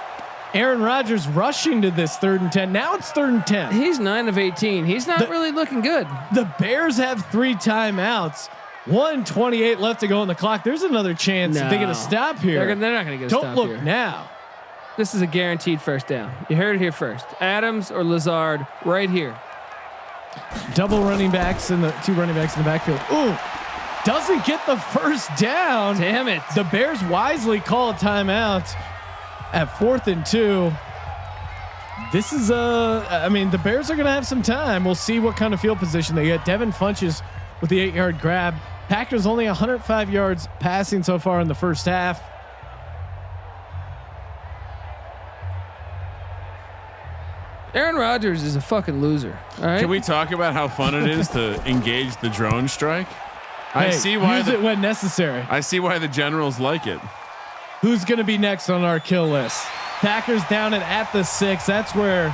Aaron Rodgers rushing to this 3rd and 10. Now it's 3rd and 10. He's 9 of 18. He's not really looking good. The Bears have 3 timeouts. 1:28 left to go on the clock. There's another chance if they get a stop here. They're not going to get a stop Don't here. look now. This is a guaranteed first down. You heard it here first. Adams or Lazard right here. Double running backs and the 2 running backs in the backfield. Ooh, doesn't get the first down. Damn it. The Bears wisely call a timeout at 4th and 2. This is the Bears are going to have some time. We'll see what kind of field position they get. Devin Funches with the 8-yard grab. Packers only 105 yards passing so far in the first half. Aaron Rodgers is a fucking loser. All right. Can we talk about how fun it is to engage the drone strike? I see why it when necessary. I see why the Generals like it. Who's going to be next on our kill list? Packers down at the 6. That's where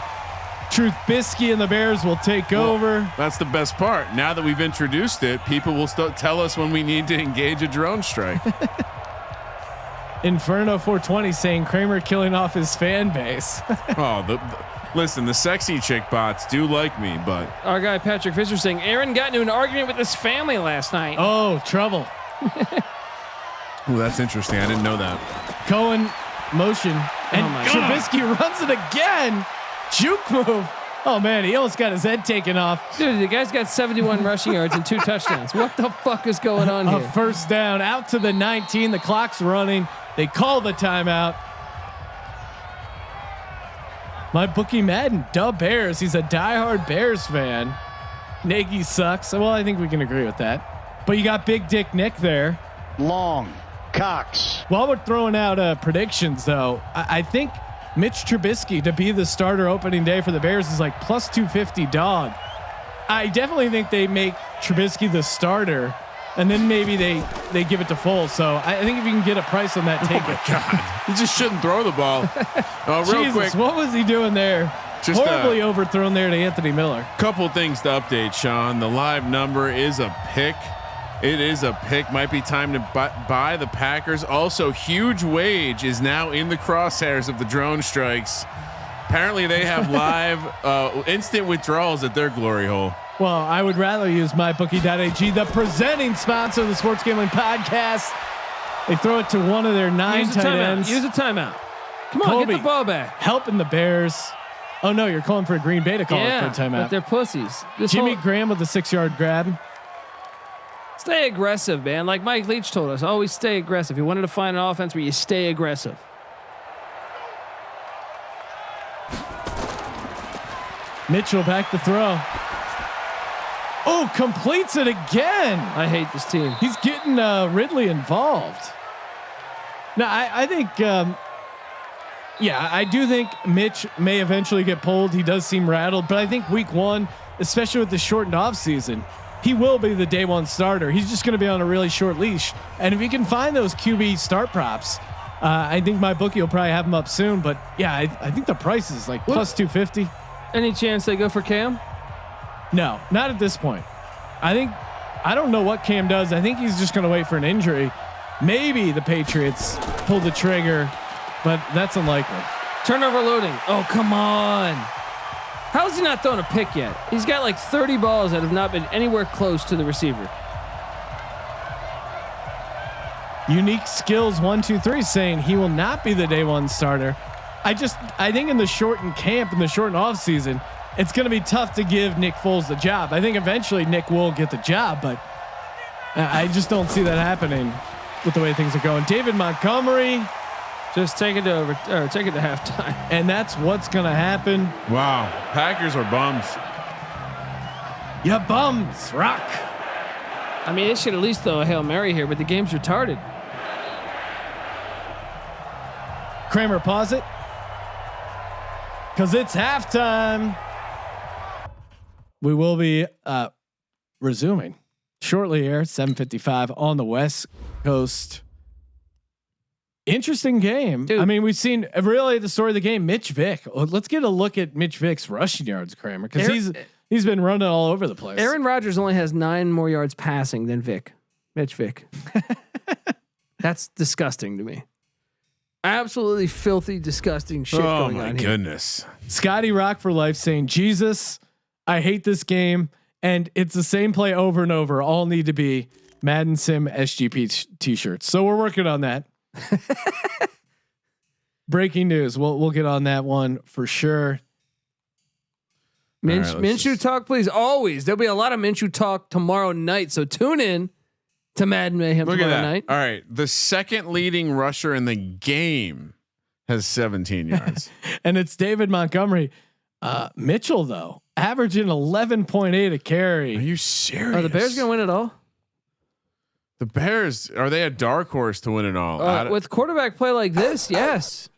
Trubisky and the Bears will take over. That's the best part. Now that we've introduced it, people will tell us when we need to engage a drone strike. Inferno 420 saying Kramer killing off his fan base. Listen, the sexy chick bots do like me, but Our guy Patrick Fisher saying Aaron got into an argument with his family last night. Oh, trouble. ooh, that's interesting. I didn't know that. Cohen motion and Trubisky runs it again. Juke move. Oh man, he almost got his head taken off. Dude, the guy's got 71 rushing yards and 2 touchdowns. What the fuck is going on here? A first down out to the 19. The clock's running. They call the timeout. My bookie Madden, dub Bears. He's a diehard Bears fan. Nagy sucks. Well, I think we can agree with that. But you got Big Dick Nick there. Long Cox. While we're throwing out predictions, though, I think Mitch Trubisky to be the starter opening day for the Bears is like plus 250 dog. I definitely think they make Trubisky the starter, and then maybe they give it to Foles. So I think if you can get a price on that, take it. God, he just shouldn't throw the ball. Real Jesus, quick, what was he doing there? Just, horribly overthrown there to Anthony Miller. couple things to update, Sean. The live number is a pick. It is a pick. Might be time to buy the Packers. Also, huge wage is now in the crosshairs of the drone strikes. Apparently, they have live instant withdrawals at their glory hole. Well, I would rather use mybookie.ag, the presenting sponsor of the Sports Gambling Podcast. They throw it to one of their 9 tight ends. Use a timeout. Come on, Colby, get the ball back. Helping the Bears. Oh no, you're calling for a Green Bay to call it for a timeout. But they're pussies. Jimmy Graham with the 6-yard grab. Stay aggressive, man. Like Mike Leach told us, always stay aggressive. You wanted to find an offense where you stay aggressive. Mitchell back to throw. Oh, completes it again. I hate this team. He's getting Ridley involved. Now, I think, I do think Mitch may eventually get pulled. He does seem rattled, but I think week 1, especially with the shortened off season, he will be the day 1 starter. He's just going to be on a really short leash. And if he can find those QB start props, I think my bookie will probably have him up soon. But yeah, I think the price is like plus 250. Any chance they go for Cam? No, not at this point. I don't know what Cam does. I think he's just going to wait for an injury. Maybe the Patriots pull the trigger, but that's unlikely. Turnover loading. Oh, come on. How is he not throwing a pick yet? He's got like 30 balls that have not been anywhere close to the receiver. Unique Skills 123 saying he will not be the day 1 starter. I think in the shortened camp, in the shortened off season, it's going to be tough to give Nick Foles the job. I think eventually Nick will get the job, but I just don't see that happening with the way things are going. David Montgomery, just take it to take it to halftime, and that's what's going to happen. Wow, Packers are bums. Ya bums, rock. I mean, they should at least throw a Hail Mary here, but the game's retarded. Kramer, pause it, because it's halftime. We will be resuming shortly here, 7:55 on the West Coast. Interesting game. Dude. I mean, we've seen really the story of the game. Mitch Vick. Let's get a look at Mitch Vick's rushing yards, Kramer, because he's been running all over the place. Aaron Rodgers only has 9 more yards passing than Mitch Vick. That's disgusting to me. Absolutely filthy, disgusting shit going on here. Oh my goodness. Scotty Rock for Life saying, Jesus, I hate this game. And it's the same play over and over. All need to be Madden Sim SGP t-shirts. So we're working on that. Breaking news. We'll get on that one for sure. Minshew talk, please. Always. There'll be a lot of Minshew talk tomorrow night. So tune in to Madden Mayhem tomorrow night. All right. The second leading rusher in the game has 17 yards. And it's David Montgomery. Mitchell, though, averaging 11.8 a carry. Are you serious? Are the Bears going to win it all? The Bears, are they a dark horse to win it all? With quarterback play like this, yes.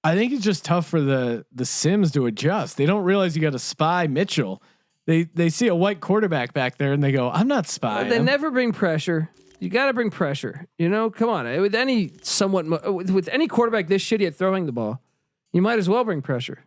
I think it's just tough for the Sims to adjust. They don't realize you got to spy Mitchell. They see a white quarterback back there and they go, I'm not spying. They never bring pressure. You got to bring pressure. You know, come on. With any quarterback this shitty at throwing the ball, you might as well bring pressure.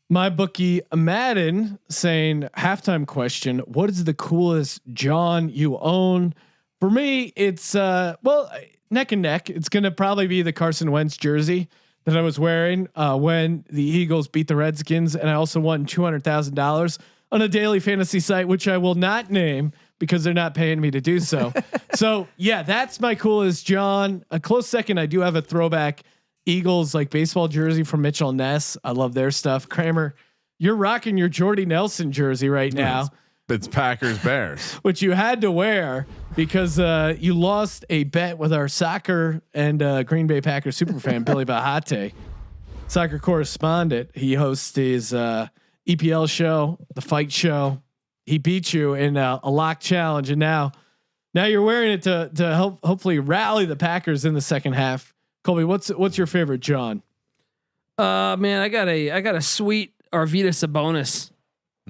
My bookie Madden saying halftime question. What is the coolest John you own? For me, it's neck and neck. It's going to probably be the Carson Wentz jersey that I was wearing when the Eagles beat the Redskins, and I also won $200,000 on a daily fantasy site, which I will not name because they're not paying me to do so. So yeah, that's my coolest, John. A close second, I do have a throwback Eagles like baseball jersey from Mitchell Ness. I love their stuff. Kramer, you're rocking your Jordy Nelson jersey right now. It's Packers Bears, which you had to wear because you lost a bet with our soccer and Green Bay Packers superfan Billy Bahate, soccer correspondent. He hosts his EPL show, the Fight Show. He beat you in a lock challenge, and now you're wearing it to help hopefully rally the Packers in the second half. Colby, what's your favorite, John? Man, I got a sweet Arvydas Sabonis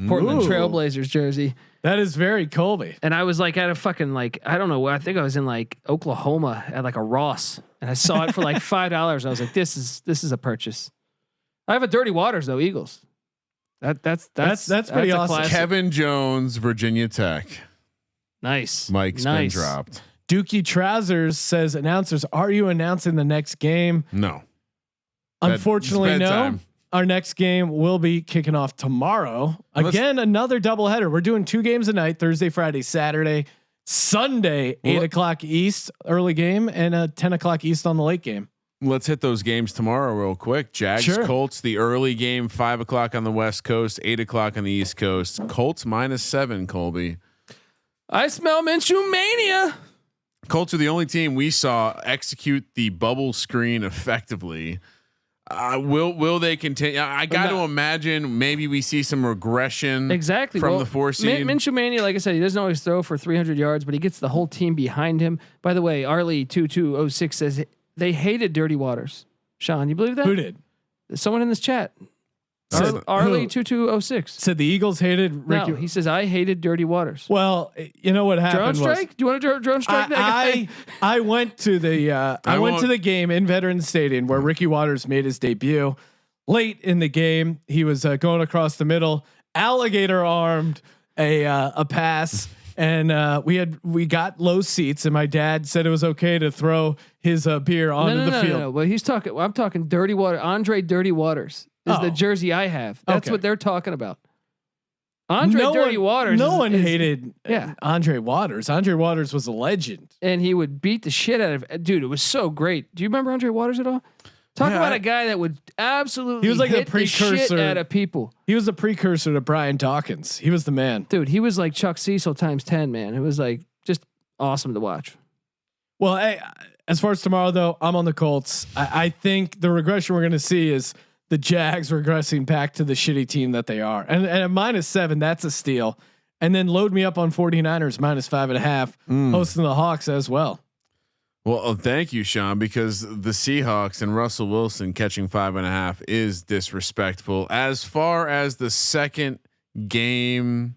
Portland Trailblazers jersey. That is very Colby. And I was like at a fucking I don't know. I think I was in like Oklahoma at like a Ross, and I saw it for like $5. I was like, this is a purchase. I have a Dirty Waters though, Eagles. That's pretty awesome. Classic. Kevin Jones, Virginia Tech. Nice. Mike's been dropped. Dookie Trousers says, announcers, are you announcing the next game? No. Unfortunately, no. Our next game will be kicking off tomorrow. Again, another doubleheader. We're doing 2 games a night: Thursday, Friday, Saturday, Sunday, 8:00 East early game, and 10:00 East on the late game. Let's hit those games tomorrow real quick. Jags Colts, the early game, 5:00 on the West Coast, 8:00 on the East Coast. Colts -7. Colby, I smell Minshew mania. Colts are the only team we saw execute the bubble screen effectively. Will they continue? I got to imagine maybe we see some regression from the 4 seed. Minshew mania, like I said, he doesn't always throw for 300 yards, but he gets the whole team behind him. By the way, Arlie2206 says they hated Dirty Waters. Sean, you believe that? Who did? Someone in this chat. Arlie2206 said the Eagles hated Ricky. No, he says I hated Dirty Waters. Well, you know what happened? Drone strike? Do you want to drone strike that guy? I went to the went to the game in Veterans Stadium where Ricky Waters made his debut. Late in the game, he was going across the middle, alligator armed a pass, and we got low seats, and my dad said it was okay to throw his beer onto the field. No. Well, he's talking. Well, I'm talking Dirty Water. Andre Dirty Waters is the jersey I have. That's what they're talking about. Dirty Waters. No one hated Andre Waters. Andre Waters was a legend, and he would beat the shit out of dude. It was so great. Do you remember Andre Waters at all? Talk about a guy that would absolutely. He was like hit the shit out of people. He was the precursor to Brian Dawkins. He was the man, dude. He was like Chuck Cecil times 10. Man, it was like just awesome to watch. Well, hey, as far as tomorrow though, I'm on the Colts. I think the regression we're going to see is the Jags regressing back to the shitty team that they are. And at -7, that's a steal. And then load me up on 49ers -5.5, hosting the Hawks as well. Well, thank you, Sean, because the Seahawks and Russell Wilson catching 5.5 is disrespectful. As far as the second game,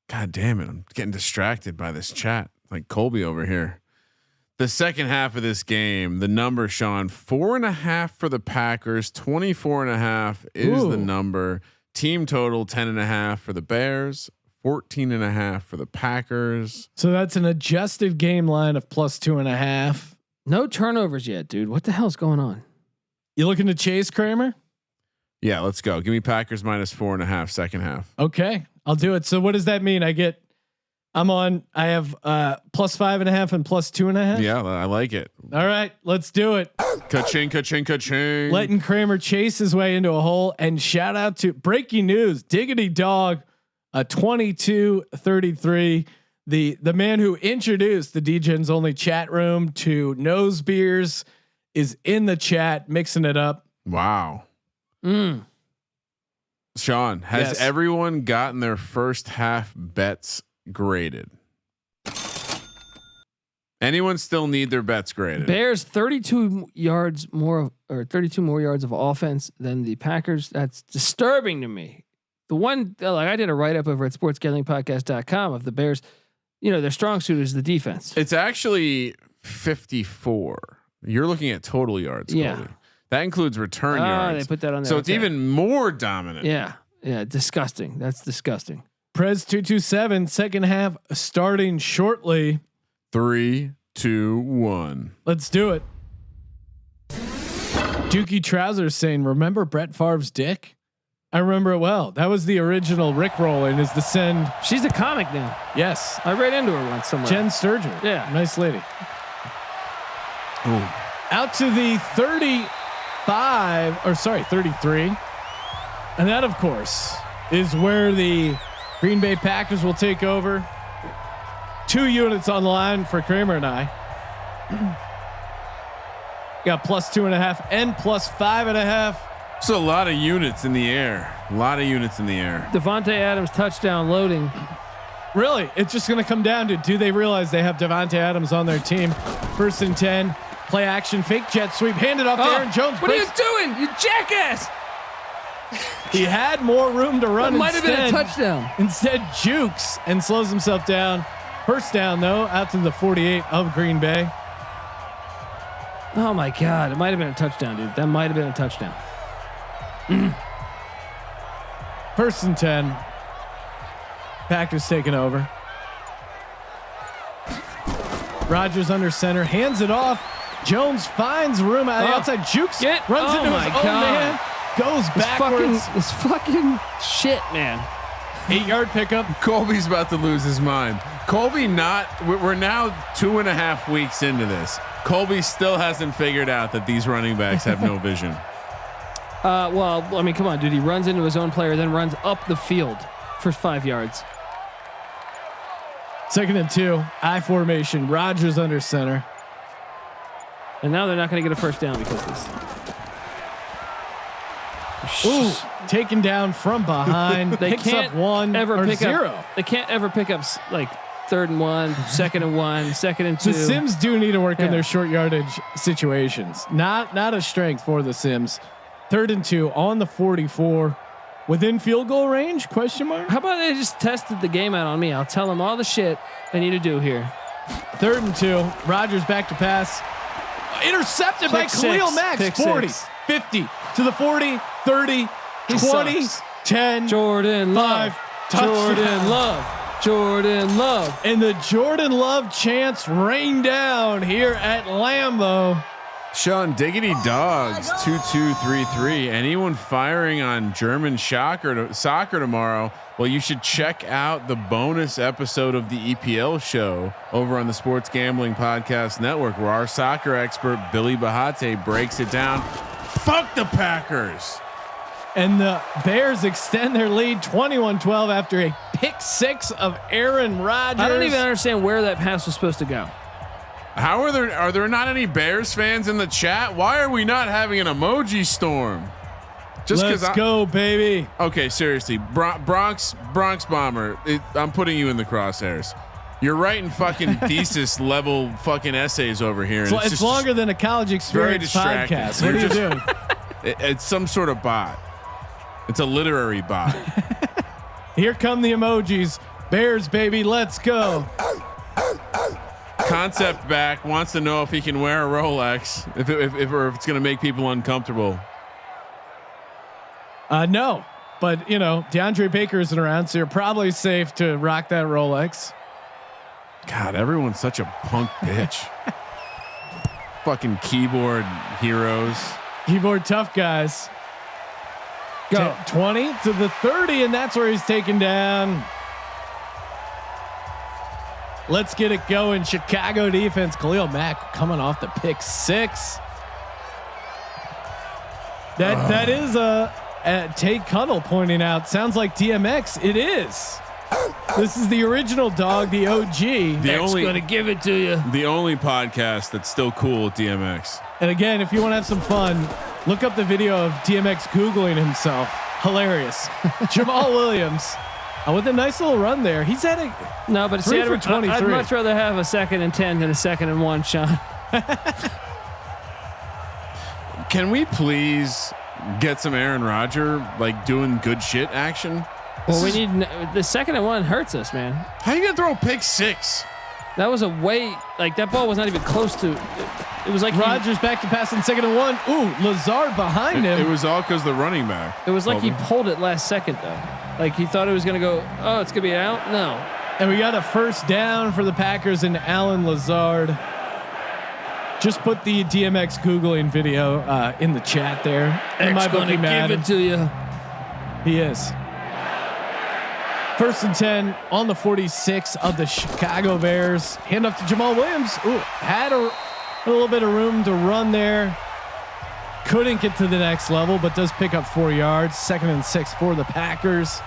God damn it, I'm getting distracted by this chat like Colby over here. The second half of this game, the number, Sean, 4.5 for the Packers, 24.5 is the number. Team total 10.5 for the Bears, 14.5 for the Packers. So that's an adjusted game line of +2.5. No turnovers yet, dude. What the hell's going on? You looking to chase, Kramer? Yeah, let's go. Give me Packers -4.5 second half. Okay, I'll do it. So what does that mean? I have +5.5 and +2.5. Yeah, I like it. All right, let's do it. Ka-ching, ka-ching, ka-ching. Letting Kramer chase his way into a hole, and shout out to breaking news, Diggity Dog, 2233. The man who introduced the DGens only chat room to Nose Beers is in the chat mixing it up. Wow. Sean, has everyone gotten their first half bets graded? Anyone still need their bets graded? Bears 32 yards more, or 32 more yards of offense than the Packers. That's disturbing to me. The one, like I did a write up over at sportsgamblingpodcast.com of the Bears. You know, their strong suit is the defense. It's actually 54. You're looking at total yards. Yeah. Colby. That includes return yards. They put that on there. So it's even more dominant. Yeah. Yeah. Disgusting. That's disgusting. Prez 227, second half starting shortly. 3, 2, 1. Let's do it. Dookie Trousers saying, "Remember Brett Favre's dick?" I remember it well. That was the original Rick rolling. Is the send? She's a comic now. Yes, I ran into her once somewhere. Jen Sturgeon. Yeah. Nice lady. Ooh. Out to the 33. And that, of course, is where the Green Bay Packers will take over. 2 units on the line for Kramer and I. Got +2.5 and +5.5. It's a lot of units in the air. A lot of units in the air. Devontae Adams touchdown loading. Really, it's just going to come down to, do they realize they have Devontae Adams on their team? 1st and 10. Play action, fake jet sweep, handed off to Aaron Jones. What are you doing, you jackass? He had more room to run. That might have been a touchdown. Instead, jukes and slows himself down. First down though, out to the 48 of Green Bay. Oh my God, it might have been a touchdown, dude. That might have been a touchdown. 1st and 10. Packers taking over. Rodgers under center, hands it off. Jones finds room out the outside. Jukes runs into his own man. Goes backwards. This fucking shit, man. 8-yard pickup. Colby's about to lose his mind. Colby we're now 2.5 weeks into this. Colby still hasn't figured out that these running backs have no vision. Well, I mean, come on, dude. He runs into his own player, then runs up the field for 5 yards. 2nd and 2. I formation. Rodgers under center. And now they're not going to get a first down because of this. Ooh, taken down from behind. They Picks can't up 1 ever or pick 0. up. They can't ever pick up like 3rd and 1, 2nd and 1, 2nd and 2. The Sims do need to work on their short yardage situations. Not a strength for the Sims. 3rd and 2 on the 44. Within field goal range? Question mark. How about they just tested the game out on me? I'll tell them all the shit they need to do here. 3rd and 2. Rodgers back to pass. Intercepted by Khalil Mack. 40, 50 to the 40, 30, 20, 10, Jordan 5. Jordan Love. And the Jordan Love chants rain down here at Lambeau. Sean Diggity Dogs 2233. Anyone firing on German soccer tomorrow? Well, you should check out the bonus episode of the EPL show over on the Sports Gambling Podcast Network, where our soccer expert Billy Bahate breaks it down. Fuck the Packers. And the Bears extend their lead 21-12 after a pick 6 of Aaron Rodgers. I don't even understand where that pass was supposed to go. How are there not any Bears fans in the chat? Why are we not having an emoji storm? Just let's go, baby. Okay, seriously, Bronx Bomber. I'm putting you in the crosshairs. You're writing fucking thesis level fucking essays over here. And it's longer than a college experience podcast. What are you doing? It's some sort of bot. It's a literary bot. Here come the emojis. Bears, baby, let's go. Concept back wants to know if he can wear a Rolex, if it's going to make people uncomfortable. No, but you know, DeAndre Baker isn't around, so you're probably safe to rock that Rolex. God, everyone's such a punk bitch. Fucking keyboard heroes. Keyboard tough guys. Go 20 to the 30, and that's where he's taken down. Let's get it going. Chicago defense. Khalil Mack coming off the pick 6. That is Tate Cuddle pointing out. Sounds like DMX. It is. This is the original dog, the OG. That's going to give it to you. The only podcast that's still cool with DMX. And again, if you want to have some fun, look up the video of DMX Googling himself. Hilarious. Jamal Williams. With a nice little run there. He's at a no, but 3 for 23. I'd much rather have a 2nd and 10 than a 2nd and 1, Sean. Can we please get some Aaron Rodgers like doing good shit action? Well, we need the 2nd and 1 hurts us, man. How you gonna throw a pick 6? That was a way like that ball was not even close to. It was like Rodgers back to pass in 2nd and 1. Ooh, Lazard behind him. It was all because the running back. It was like he pulled it last second though. Like he thought it was going to go. Oh, it's going to be out. No. And we got a first down for the Packers and Alan Lazard. Just put the DMX Googling video in the chat there. And my bookie give it to you. He is. 1st and 10 on the 46 of the Chicago Bears. Hand off to Jamal Williams. Ooh, had a little bit of room to run there. Couldn't get to the next level, but does pick up 4 yards. 2nd and 6 for the Packers.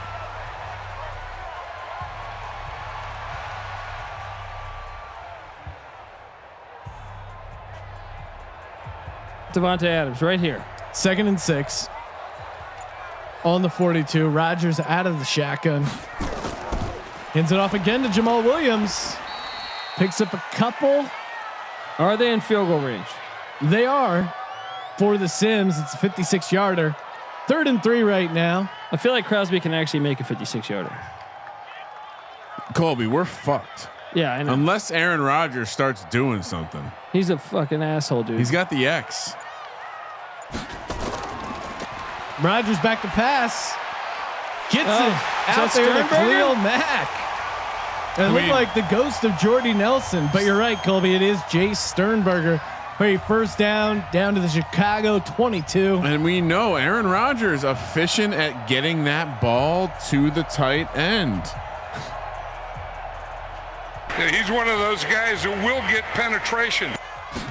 Devontae Adams right here. 2nd and 6 on the 42. Rodgers out of the shotgun. Hands it off again to Jamal Williams. Picks up a couple. Are they in field goal range? They are for the Sims. It's a 56-yarder. 3rd and 3 right now. I feel like Crosby can actually make a 56-yarder. Colby, we're fucked. Yeah, I know. Unless Aaron Rodgers starts doing something. He's a fucking asshole, dude. He's got the X. Rodgers back to pass. Gets it out there to Khalil Mack. And it looked like the ghost of Jordy Nelson. But you're right, Colby. It is Jace Sternberger. For a first down to the Chicago 22. And we know Aaron Rodgers efficient at getting that ball to the tight end. Yeah, he's one of those guys who will get penetration.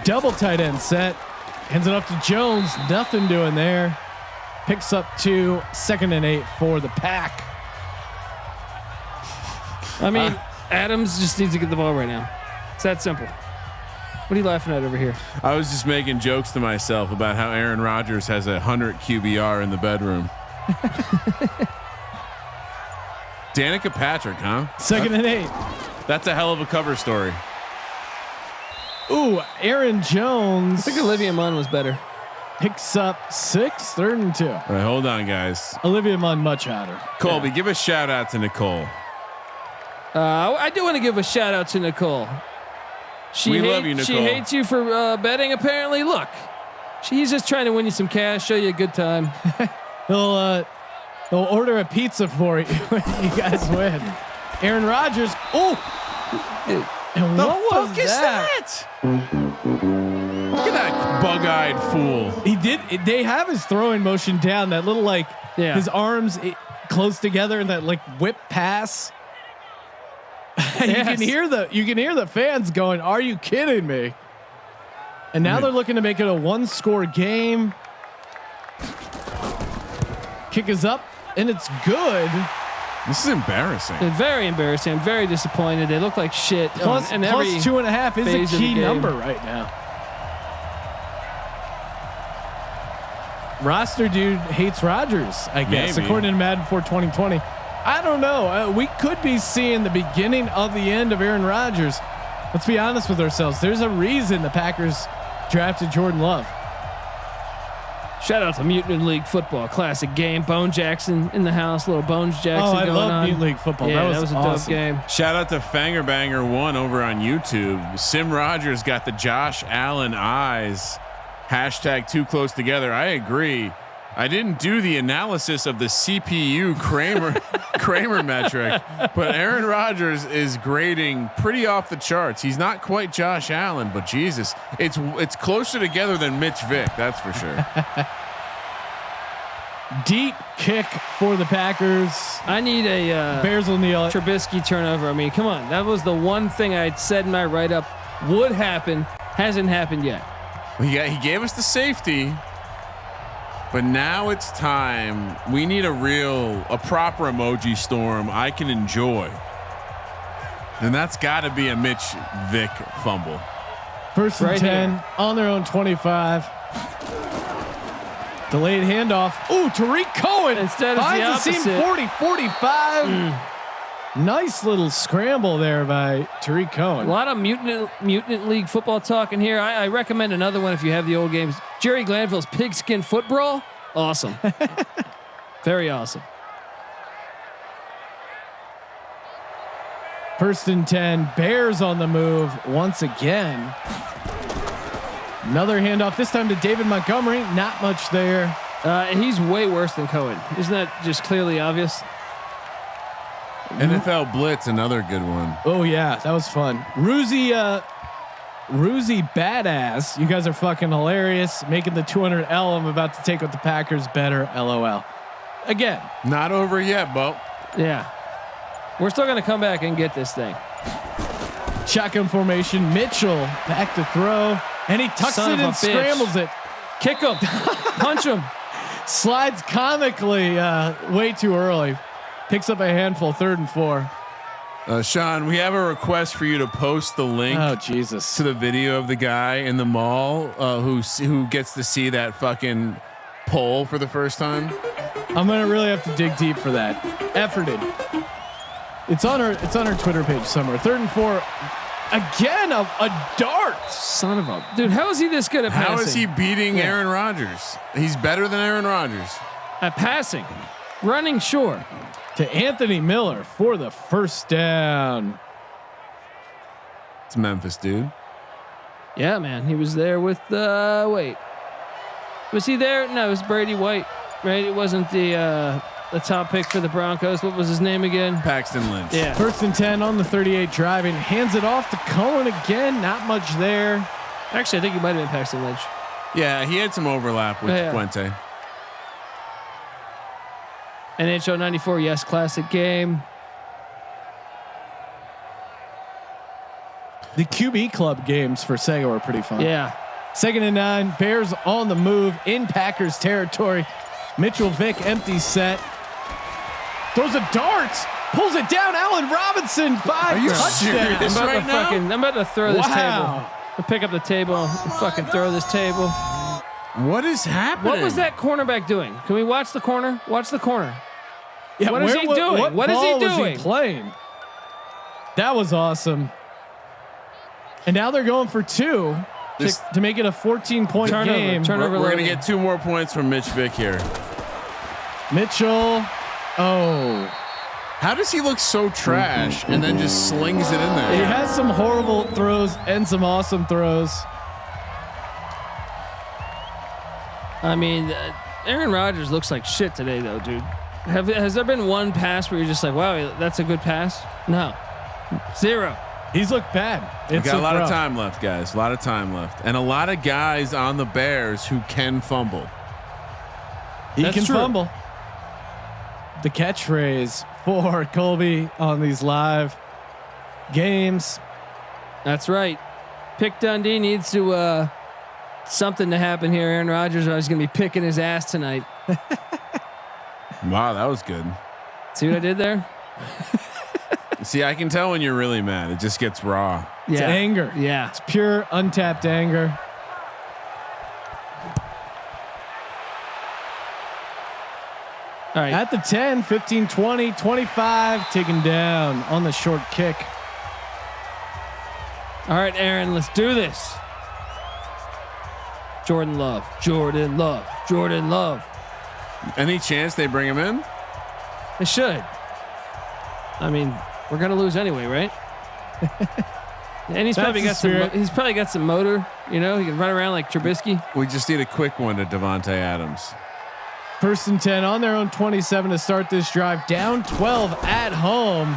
Double tight end set. Hands it off to Jones. Nothing doing there. Picks up 2. 2nd and 8 for the Pack. I mean, Adams just needs to get the ball right now. It's that simple. What are you laughing at over here? I was just making jokes to myself about how Aaron Rodgers has 100 QBR in the bedroom. Danica Patrick, huh? 2nd and 8. That's a hell of a cover story. Ooh, Aaron Jones. I think Olivia Munn was better. Picks up 6. 3rd and 2. All right, hold on, guys. Olivia Munn much hotter. Colby, give a shout out to Nicole. I do want to give a shout out to Nicole. We love you, Nicole. She hates you for betting. Apparently, look, she's just trying to win you some cash, show you a good time. They'll order a pizza for you when you guys win. Aaron Rodgers. Oh, and what was that? Look at that bug-eyed fool. He did. They have his throwing motion down. That little his arms close together and that whip pass. Yes. You can hear the fans going, "Are you kidding me?" And now they're looking to make it a 1-score game. Kick is up and it's good. This is embarrassing. It's very embarrassing. I'm very disappointed. They look like shit. Plus 2.5 is a key number right now. Roster dude hates Rodgers, I guess, Maybe. according to Madden 2020. I don't know. We could be seeing the beginning of the end of Aaron Rodgers. Let's be honest with ourselves. There's a reason the Packers drafted Jordan Love. Shout out to Mutant League Football, classic game. Bone Jackson in the house, little Bones Jackson. I going love on. Mutant League Football. Yeah, that was a awesome. dope game. Shout out to Fanger Banger 1 over on YouTube. Sim Rogers got the Josh Allen eyes. Hashtag too close together. I agree. I didn't do the analysis of the CPU Kramer metric, but Aaron Rodgers is grading pretty off the charts. He's not quite Josh Allen, but Jesus, it's closer together than Mitch Vick. That's for sure. Deep kick for the Packers. I need a Bears will kneel it. Trubisky turnover. I mean, come on. That was the one thing I said in my write-up would happen. Hasn't happened yet. He gave us the safety, but now it's time. We need a proper emoji storm I can enjoy. And that's got to be a Mitch Vick fumble. 1st and Right 10 here. on their own 25. Delayed handoff. Ooh, Tariq Cohen. Instead it's finds the the seam. opposite. 40-45. Nice little scramble there by Tariq A Cohen. lot of mutant league football talking here. I recommend another one if you have the old games. Jerry Glanville's Pigskin Foot Brawl. Awesome. Very awesome. 1st and 10. Bears on the move once again. Another handoff, this time to David Montgomery. Not much there. He's way worse than Cohen. Isn't that just clearly obvious? NFL Blitz, another good one. Oh yeah, that was fun. Roozy badass. You guys are fucking hilarious. Making the 200L I'm about to take with the Packers better. LOL. Again, Not over yet, Bo. Yeah. We're still going to come back and get this thing. shotgun formation. Mitchell back to throw, and he tucks Son it of a and bitch. scrambles it. Kick him. Punch him. Slides comically way too early. Picks up a handful. 3rd and 4. Sean, we have a request for you to post the link Oh Jesus! to the video of the guy in the mall who gets to see that fucking pole for the first time. I'm gonna really have to dig deep for that. Efforted. It's on our Twitter page somewhere. 3rd and 4. Again, a dart. Son of a dude. How is he this good at passing? How is he beating Aaron Rodgers? He's better than Aaron Rodgers. At passing? Running, sure. To Anthony Miller for the first down. It's Memphis, dude. Yeah, man. He was there with wait. Was he there? No, it was Brady White. Right? It wasn't the top pick for the Broncos. What was his name again? Paxton Lynch. Yeah. 1st and 10 on the 38 driving. Hands it off to Cohen again. Not much there. Actually, I think he might have been Paxton Lynch. Yeah, he had some overlap with Fuente. NHL 94, yes, classic game. The QB club games for Sega were pretty fun. Yeah. 2nd and 9. Bears on the move in Packers territory. Mitchell Vick empty set. Throws a dart. Pulls it down. Allen Robinson 5 Are you touchdowns. serious? Right now? I'm about to throw this table. Wow. I'll pick up the table and fucking throw this table. What is happening? What was that cornerback doing? Can we watch the corner? Watch the corner. Yeah, What is he doing? What is he ball was doing? playing? That was awesome. And now they're going for 2 to make it a 14-point game. Turnover. We're gonna get 2 more points from Mitch Vick here. Mitchell. Oh, How does he look so trash and then just slings it in he there? has some horrible throws and some awesome throws. I mean, Aaron Rodgers looks like shit today, though, dude. Has there been one pass where you're just like, wow, that's a good pass? No, 0. He's looked bad. We It's got a lot rough. of time left, guys. A lot of time left, and a lot of guys on the Bears who can fumble. He That's can true. fumble. The catchphrase for Colby on these live games. That's right. Pick Dundee needs to something to happen here. Aaron Rodgers is going to be picking his ass tonight. Wow, that was good. See what I did there? See, I can tell when you're really mad. It just gets raw. It's anger. Yeah. It's pure untapped anger. All right. At the 10, 15, 20, 25, taken down on the short kick. All right, Aaron, let's do this. Jordan Love. Jordan Love. Jordan Love. Any chance they bring him in? It should. I mean, we're gonna lose anyway, right? And he's That's probably the got spirit. some. He's probably got some motor. You know, he can run around like Trubisky. We just need a quick one to Devontae Adams. 1st and 10 on their own 27 to start this drive. Down 12 at home.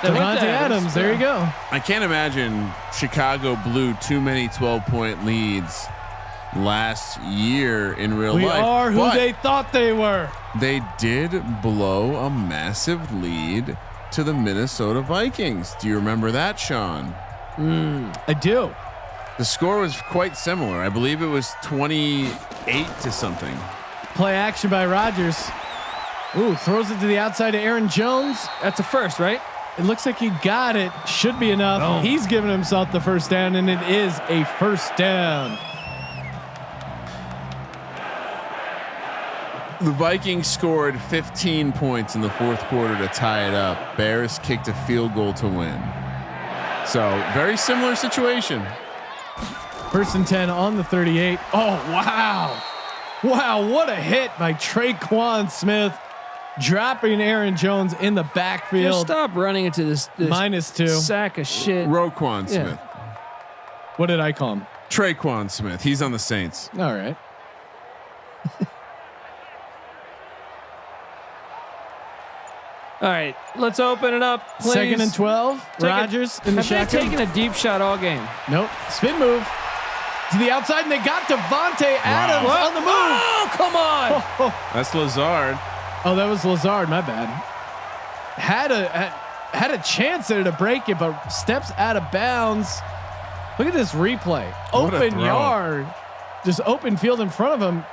They went Devontae to Adams. There you go. I can't imagine Chicago blew too many 12-point leads last year in real We life. are who but they thought they were. they did blow a massive lead to the Minnesota Vikings. Do you remember that, Sean? I do. The score was quite similar. I believe it was 28 to something. Play action by Rodgers. Ooh, throws it to the outside to Aaron Jones. That's a first, right? It looks like he got it. Should be enough. Oh. He's given himself the first down, and it is a first down. The Vikings scored 15 points in the 4th quarter to tie it up. Bears kicked a field goal to win. So very similar situation. 1st and 10 on the 38. Oh, wow. Wow, what a hit by Traquan Smith. Dropping Aaron Jones in the Just backfield. stop running into this -2. sack of shit. Roquan Smith. What did I call him? Traquan Smith. He's on the Saints. All right. All right, let's open it up, please. 2nd and 12. Rodgers in the shotgun. shotgun. Taking a deep shot all game. Nope. Spin move to the outside, and they got Devontae Adams on the move. Oh, come on! That's Lazard. Oh, that was Lazard. My bad. Had a chance there to break it, but steps out of bounds. Look at this replay. Open yard. Just open field in front of him.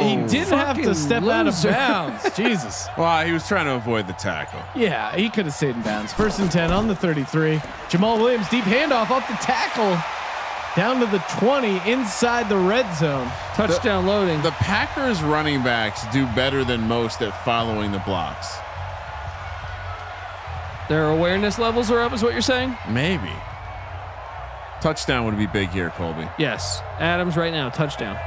He didn't have to step out of bounds. Jesus. Well, he was trying to avoid the tackle. Yeah, he could have stayed in bounds. 1st and 10 on the 33. Jamal Williams, deep handoff off the tackle. Down to the 20 inside the red zone. Touchdown loading. The Packers running backs do better than most at following the blocks. Their awareness levels are up, is what you're saying? Maybe. Touchdown would be big here, Colby. Yes. Adams right now, touchdown.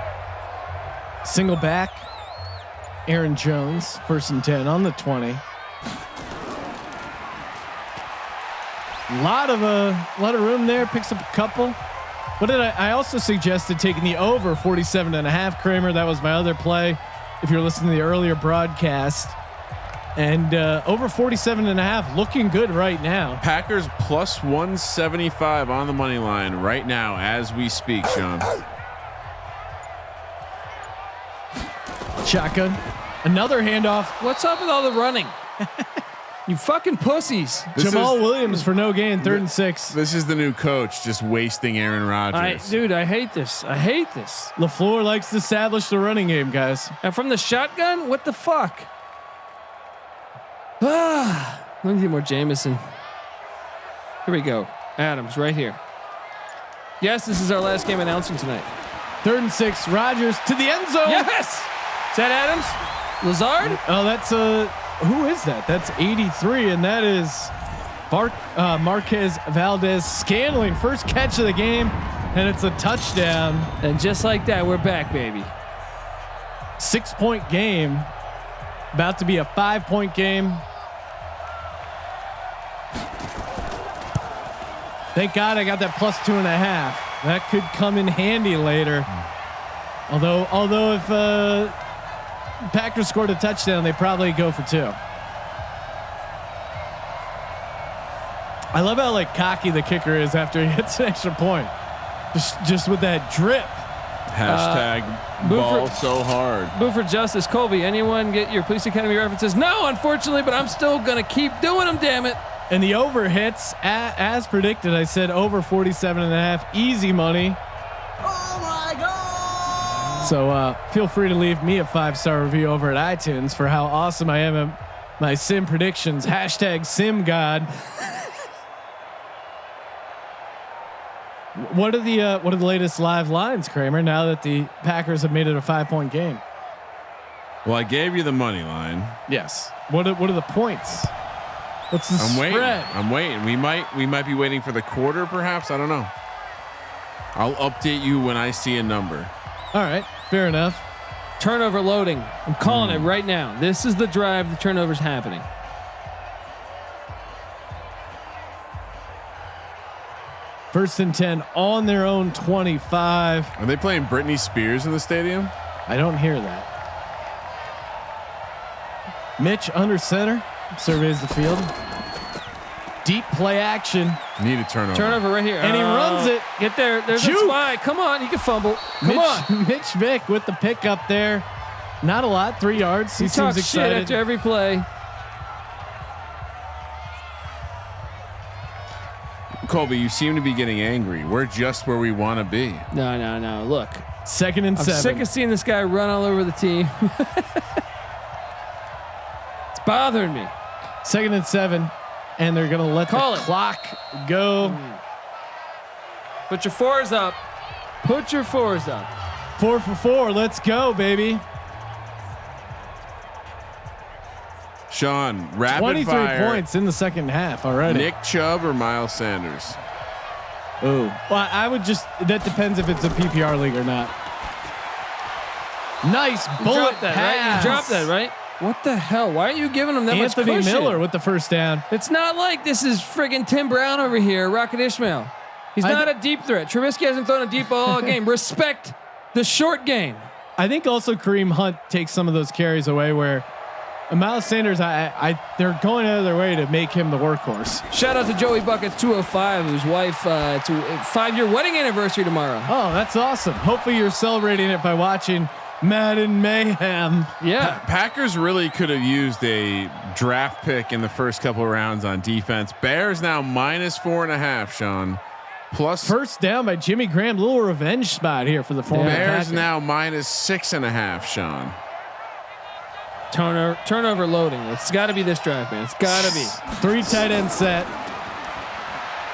Single back. Aaron Jones, 1st and 10 on the 20. Lot of room there. Picks up a couple. What did I also suggested taking the over 47.5, Kramer. That was my other play. If you're listening to the earlier broadcast, and over 47.5 looking good right now. Packers plus 175 on the money line right now as we speak, Sean. Shotgun. Another handoff. What's up with all the running? You fucking pussies. Jamal Williams for no gain, 3rd and 6. This is the new coach just wasting Aaron Rodgers. Dude, I hate this. I hate this. LaFleur likes to establish the running game, guys. And from the shotgun, what the fuck? Let me need more Jameson. Here we go. Adams right here. Yes, this is our last game announcing tonight. 3rd and 6. Rodgers to the end zone. Yes. Is that Adams? Lazard? Oh, that's who is that? That's 83, and that is Marquez Valdez-Scantling. First catch of the game, and it's a touchdown. And just like that, we're back, baby. 6-point game. About to be a 5-point game. Thank God I got that plus 2.5. That could come in handy later. Although if Packers scored a touchdown, they probably go for 2. I love how cocky the kicker is after he hits an extra point. Just with that drip. Hashtag ball so hard. Boo for justice. Colby, anyone get your Police Academy references? No, unfortunately, but I'm still going to keep doing them, damn it. And the over hits as predicted. I said over 47.5, easy money. Oh my God. So feel free to leave me a 5-star review over at iTunes for how awesome I am at my sim predictions. Hashtag sim god. What are the latest live lines, Kramer, now that the Packers have made it a 5-point game? Well, I gave you the money line. Yes. What are the points? What's the spread? I'm waiting. We might be waiting for the quarter, perhaps. I don't know. I'll update you when I see a number. All right, fair enough. Turnover loading. I'm calling it right now. This is the drive. The turnover's happening. First and 10 on their own 25. Are they playing Britney Spears in the stadium? I don't hear that. Mitch under center, surveys the field. Deep play action. Need a turnover. Turnover right here. And he runs it. Get there. There's Juke. a spy. Come on. He can fumble. Come on. Mitch Vick with the pickup there. Not a lot, 3 yards. He seems shit excited. after every play. Colby, you seem to be getting angry. We're just where we want to be. No. Look. 2nd and 7. I'm sick of seeing this guy run all over the team. It's bothering me. 2nd and 7. And they're going to let the clock go. Put your 4s up. Put your 4s up. 4 for 4. Let's go, baby. Sean, rapid 23 fire. points in the second half already. Nick Chubb or Miles Sanders? Ooh. Well, I would just, that depends if it's a PPR league or not. Nice bullet that, pass. right? You dropped that, right? What the hell? Why are you giving him that much cushion? Anthony Miller with the first down. It's not like this is friggin' Tim Brown over here, Rocket Ishmael. He's not a deep threat. Trubisky hasn't thrown a deep ball all game. Respect the short game. I think also Kareem Hunt takes some of those carries away where Miles Sanders, they're going out of their way to make him the workhorse. Shout out to Joey Buckets 205, whose wife it's a 5-year wedding anniversary tomorrow. Oh, that's awesome. Hopefully you're celebrating it by watching Madden Mayhem. Yeah. Packers really could have used a draft pick in the first couple of rounds on defense. Bears now -4.5, Sean. Plus First down by Jimmy Graham. Little revenge spot here for the former Bears Packer. now -6.5, Sean. Turnover loading. It's got to be this drive, man. It's got to be. 3 tight end set.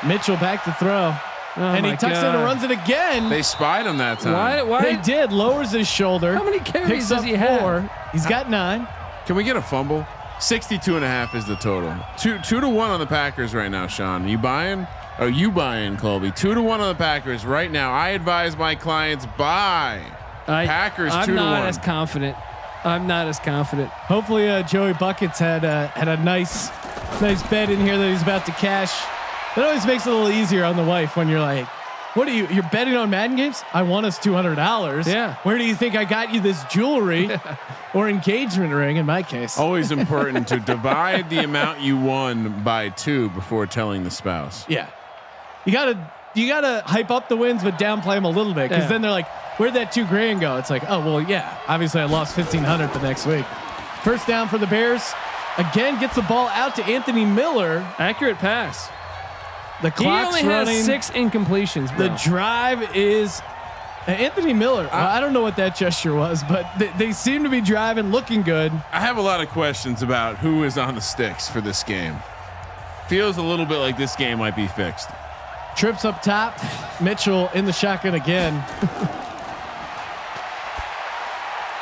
Mitchell back to throw. And he tucks in and runs it again. They spied him that time. Why? They did. Lowers his shoulder. How many carries Picks does up he 4. have? He's got 9. Can we get a fumble? 62.5 is the total. 2-1 on the Packers right now, Sean. You buying? Oh, you buying, Colby? 2-1 on the Packers right now. I advise my clients buy Packers. I'm 2-1. not as confident. I'm not as confident. Hopefully Joey Buckets had a nice bet in here that he's about to cash. That always makes it a little easier on the wife when you're like, what are you're betting on Madden games? I won us $200. Yeah. Where do you think I got you this jewelry or engagement ring in my case? Always important to divide the amount you won by 2 before telling the spouse. Yeah. You gotta hype up the wins, but downplay them a little bit. Cause then they're like, where'd that $2,000 go? It's like, oh, well, yeah, obviously I lost 1,500 the next week. First down for the Bears. Again, gets the ball out to Anthony Miller. Accurate pass. The clock's he only running. has 6 incompletions. Bro. The drive is Anthony Miller. I don't know what that gesture was, but they seem to be driving, looking good. I have a lot of questions about who is on the sticks for this game. Feels a little bit like this game might be fixed. Trips up top. Mitchell in the shotgun again.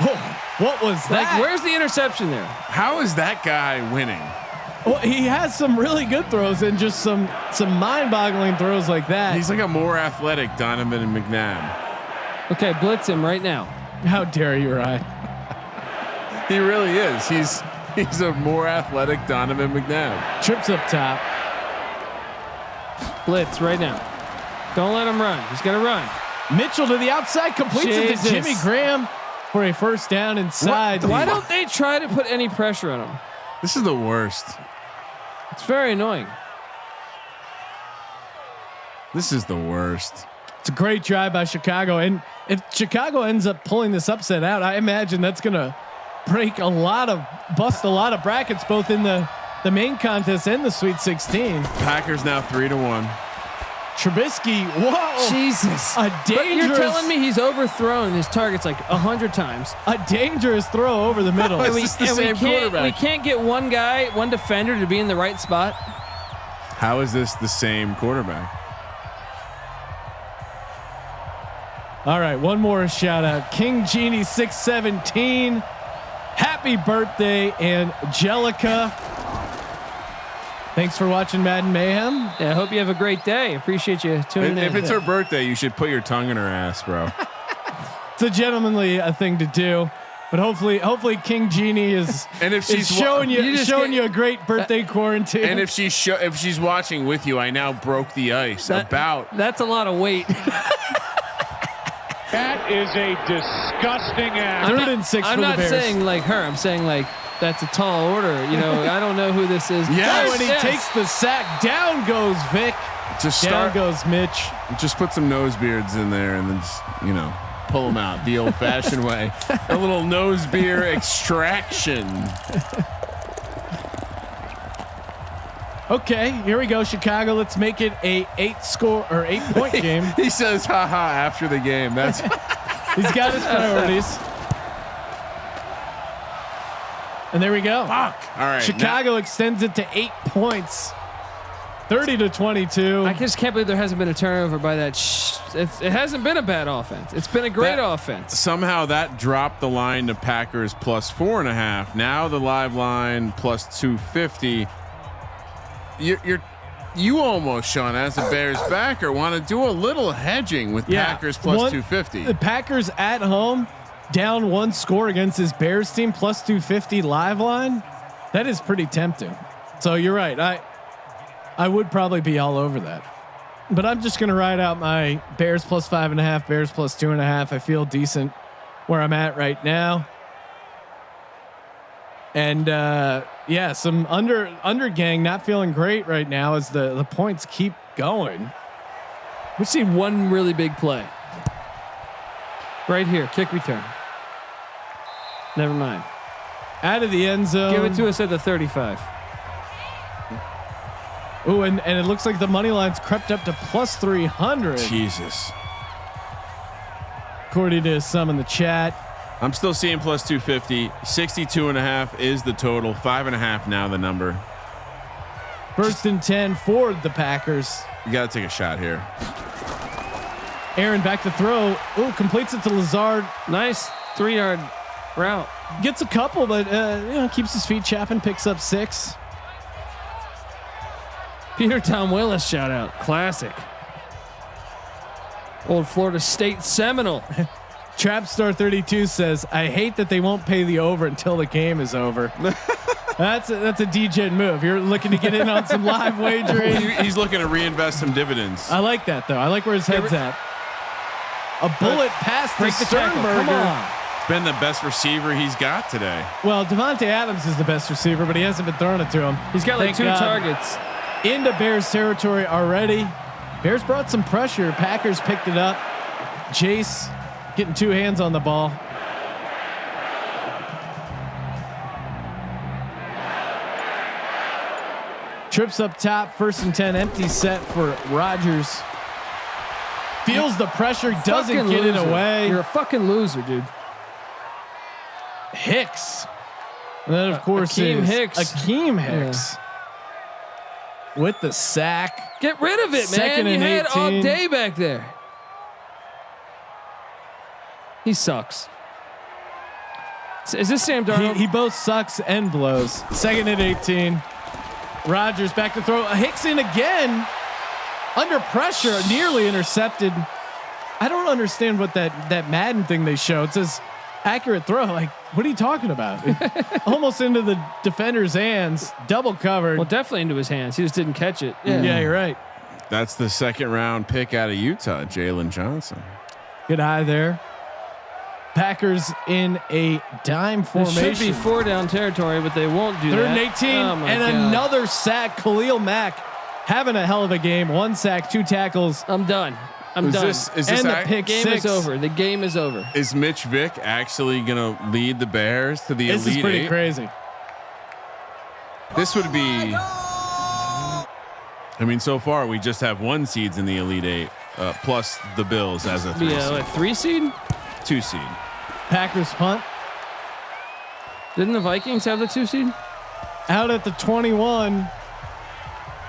Oh, what was that? Like, where's the interception there? How is that guy winning? Well, he has some really good throws and just some mind-boggling throws like that. He's like a more athletic Donovan and McNabb. Okay, blitz him right now. How dare you, Ryan? He really is. He's a more athletic Donovan McNabb. Trips up top. Blitz right now. Don't let him run. He's gonna run. Mitchell to the outside, completes it to Jimmy Graham for a first down inside. Why don't they try to put any pressure on him? This is the worst. It's very annoying. This is the worst. It's a great drive by Chicago, and if Chicago ends up pulling this upset out, I imagine that's gonna bust a lot of brackets, both in the main contest and the Sweet 16. Packers now 3-1. Trubisky, whoa, Jesus! a But you're dangerous, telling me he's overthrown his targets like 100 times. a dangerous throw over the middle. It's just the same quarterback. We can't get one defender to be in the right spot. How is this the same quarterback? All right, one more shout out. King Genie 617. Happy birthday, Angelica. Thanks for watching Madden Mayhem. Yeah, I hope you have a great day. Appreciate you tuning in. If it's her birthday, you should put your tongue in her ass, bro. It's a gentlemanly thing to do, but hopefully King Genie is And if she's showing you a great birthday quarantine. And if she's watching with you, I now broke the ice. That's a lot of weight. That is a disgusting act. Third and 6 I'm for the not Bears. saying like her. I'm saying like that's a tall order. You know, I don't know who this is. Yes. when he takes the sack, down goes Vic. Down goes Mitch. Just put some nose beards in there and then just, pull them out the old-fashioned way. A little nose beer extraction. Okay, here we go, Chicago. Let's make it a 8-point game. He says, "Ha ha!" after the game. That's He's got his priorities. And there we go. fuck. All right, Chicago extends it to 8 points. 30-22. I just can't believe there hasn't been a turnover by that. It hasn't been a bad offense. It's been a great offense. Somehow that dropped the line to Packers +4.5. Now the live line +250. You almost, Sean, as a Bears backer, want to do a little hedging with Packers +250. The Packers at home, down 1 score against this Bears team, +250 live line. That is pretty tempting. So you're right. I would probably be all over that, but I'm just going to ride out my Bears +5.5, Bears +2.5. I feel decent where I'm at right now. And yeah, some under gang not feeling great right now as the points keep going. We see one really big play right here, kick return. Never mind. Out of the end zone. Give it to us at the 35. Oh, and it looks like the money line's crept up to plus 300. Jesus. According to some in the chat. I'm still seeing plus 250. 62.5 is the total. 5.5 now the number. First and 10 for the Packers. You got to take a shot here. Aaron back to throw. Oh, completes it to Lazard. Nice 3-yard route. Gets a couple, but keeps his feet chapping. Picks up 6. Peter Tom Willis shout out. Classic. Old Florida State Seminole. Trapstar 32 says, "I hate that they won't pay the over until the game is over." That's a DJ move. You're looking to get in on some live wagering. He's looking to reinvest some dividends. I like that though. I like where his head's at. A bullet past the Sternberger. Come on. Been the best receiver he's got today. Well, Devontae Adams is the best receiver, but he hasn't been throwing it to him. He's got like Thank 2 God. targets. Into Bears territory already. Bears brought some pressure. Packers picked it up. Jace getting 2 hands on the ball. Trips up top, 1st and 10, empty set for Rodgers. Feels the pressure, doesn't Fucking get it loser. away. You're a fucking loser, dude. Hicks. And then of course Akeem is Hicks. Akeem Hicks. With the sack. Get rid of it, Second man. You and had all 18. day back there. He sucks. Is this Sam Darnold? He both sucks and blows. 2nd and 18. Rodgers back to throw. Hicks in again. Under pressure, nearly intercepted. I don't understand what that Madden thing they show. It says accurate throw. Like, what are you talking about? Almost into the defender's hands. Double covered. Well, definitely into his hands. He just didn't catch it. Yeah, you're right. That's the 2nd round pick out of Utah, Jalen Johnson. Good eye there. Packers in a dime It formation. should be 4 down territory, but they won't do 3rd that. and 18, Oh my and God. another sack. Khalil Mack having a hell of a game. 1 sack, 2 tackles, I'm done. I'm done. Is this and the pick Game 6. is over. The game is over. Is Mitch Vick actually going to lead the Bears to the This Elite is pretty Eight? crazy. This would be. I mean, so far we just have 1 seeds in the Elite Eight, plus the Bills as a 3 Yeah, seed. like 3 seed. 2 seed. Packers punt Didn't the Vikings have the 2 seed? out at the 21,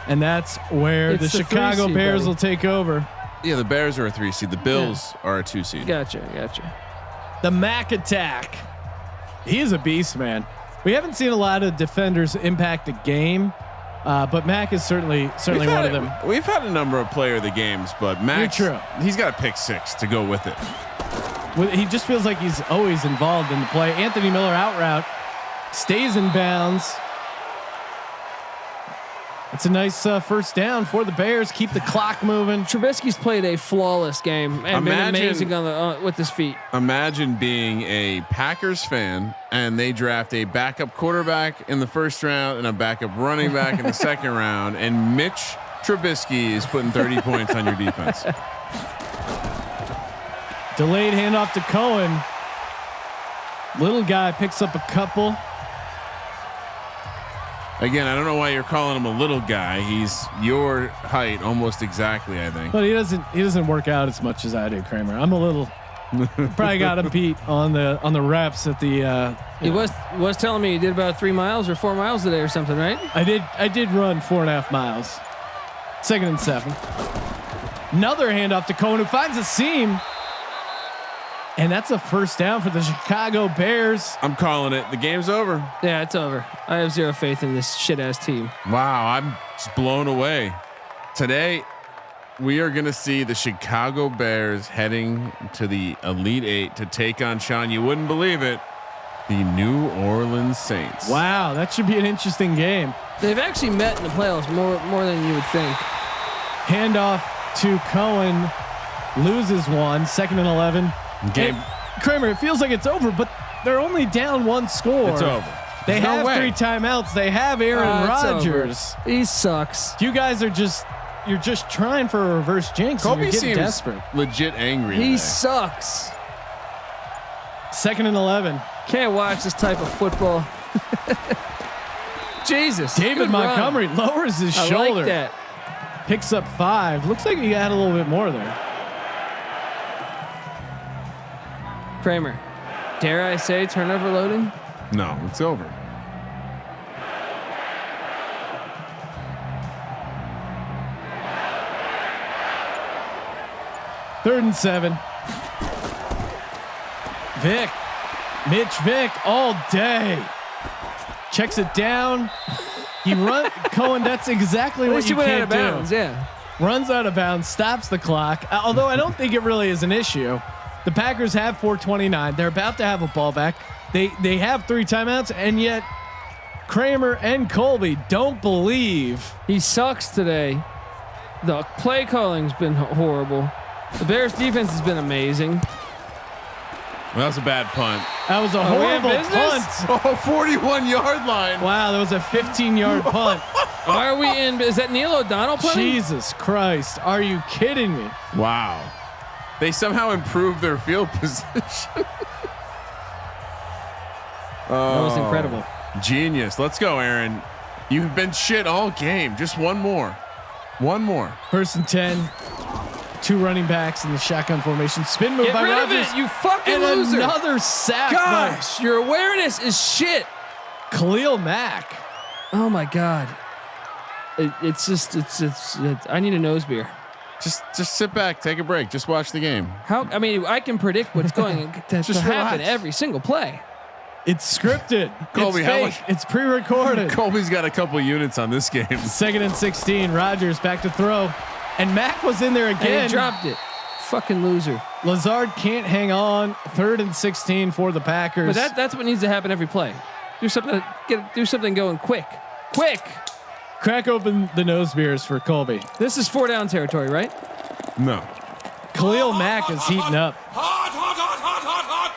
and that's where It's the the 3 Chicago seed, Bears buddy. will take over. Yeah, the Bears are a 3 seed. The Bills are a 2 seed. Gotcha. The Mack attack. He is a beast, man. We haven't seen a lot of defenders impact a game, but Mack is certainly one of them. We've had a number of player of the games, but Max, You're true. he's got a pick 6 to go with it. He just feels like he's always involved in the play. Anthony Miller out route, stays in bounds. It's a nice 1st down for the Bears. Keep the clock moving. Trubisky's played a flawless game and been amazing on the with his feet. Imagine being a Packers fan and they draft a backup quarterback in the 1st round and a backup running back in the 2nd round, and Mitch Trubisky is putting 30 points on your defense. Delayed handoff to Cohen. Little guy picks up a couple. Again, I don't know why you're calling him a little guy. He's your height almost exactly, I think. But he doesn't work out as much as I do, Kramer. I'm a little probably got him beat on the reps at the He was telling me he did about 3 miles or 4 miles today or something, right? I did run 4.5 miles. 2nd and 7. Another handoff to Cohen, who finds a seam. And that's a 1st down for the Chicago Bears. I'm calling it. The game's over. Yeah, it's over. I have 0 faith in this shit ass team. Wow, I'm just blown away. Today, we are going to see the Chicago Bears heading to the Elite Eight to take on, Sean, you wouldn't believe it, the New Orleans Saints. Wow, that should be an interesting game. They've actually met in the playoffs more than you would think. Handoff to Cohen, loses one. 2nd and 11. Game. Kramer, it feels like it's over, but they're only down 1 score. It's over. They No have way. 3 timeouts. They have Aaron It's Rodgers. over. He sucks. You guys are you're just trying for a reverse jinx. And Kobe you're getting seems desperate. legit angry. He today. sucks. 2nd and 11. Can't watch this type of football. Jesus. David good Montgomery run. lowers his I shoulder. like that. Picks up 5. Looks like he had a little bit more there. Kramer. Dare I say turnover loading? No, it's over. Third and 7. Mitch Vick all day. Checks it down. He Cohen, that's exactly what you went out can't of do. bounds, yeah. Runs out of bounds, stops the clock. Although I don't think it really is an issue. The Packers have 4:29. They're about to have a ball back. They have 3 timeouts, and yet Kramer and Colby don't believe. He sucks today. The play calling's been horrible. The Bears defense has been amazing. Well, that was a bad punt. That was a we in horrible business? punt. Oh, 41-yard line. Wow, that was a 15-yard punt. Why are we in? Is that Neil O'Donnell punting? Jesus Christ. Are you kidding me? Wow. They somehow improved their field position. That was incredible. Genius. Let's go, Aaron. You've been shit all game. Just one more. One more. 1st and 10. 2 running backs in the shotgun formation. Spin move Get by rid Rodgers. of it, you fucking and loser. another sack Gosh, your awareness is shit. by Khalil Mack. Oh my God. It's I need a nose beer. Just sit back, take a break, just watch the game. How? I mean, I can predict what's going to Just happen relax. every single play. It's scripted. Colby, it's how fake. much- It's pre-recorded. Colby's got a couple units on this game. 2nd and 16. Rodgers back to throw. And Mack was in there And again. he dropped it. Fucking loser. Lazard can't hang on. 3rd and 16 for the Packers. But that's what needs to happen every play. Do something. Do something going quick. Quick. Crack open the nose beers for Colby. This is 4 down territory, right? No. Khalil Mack is heating up.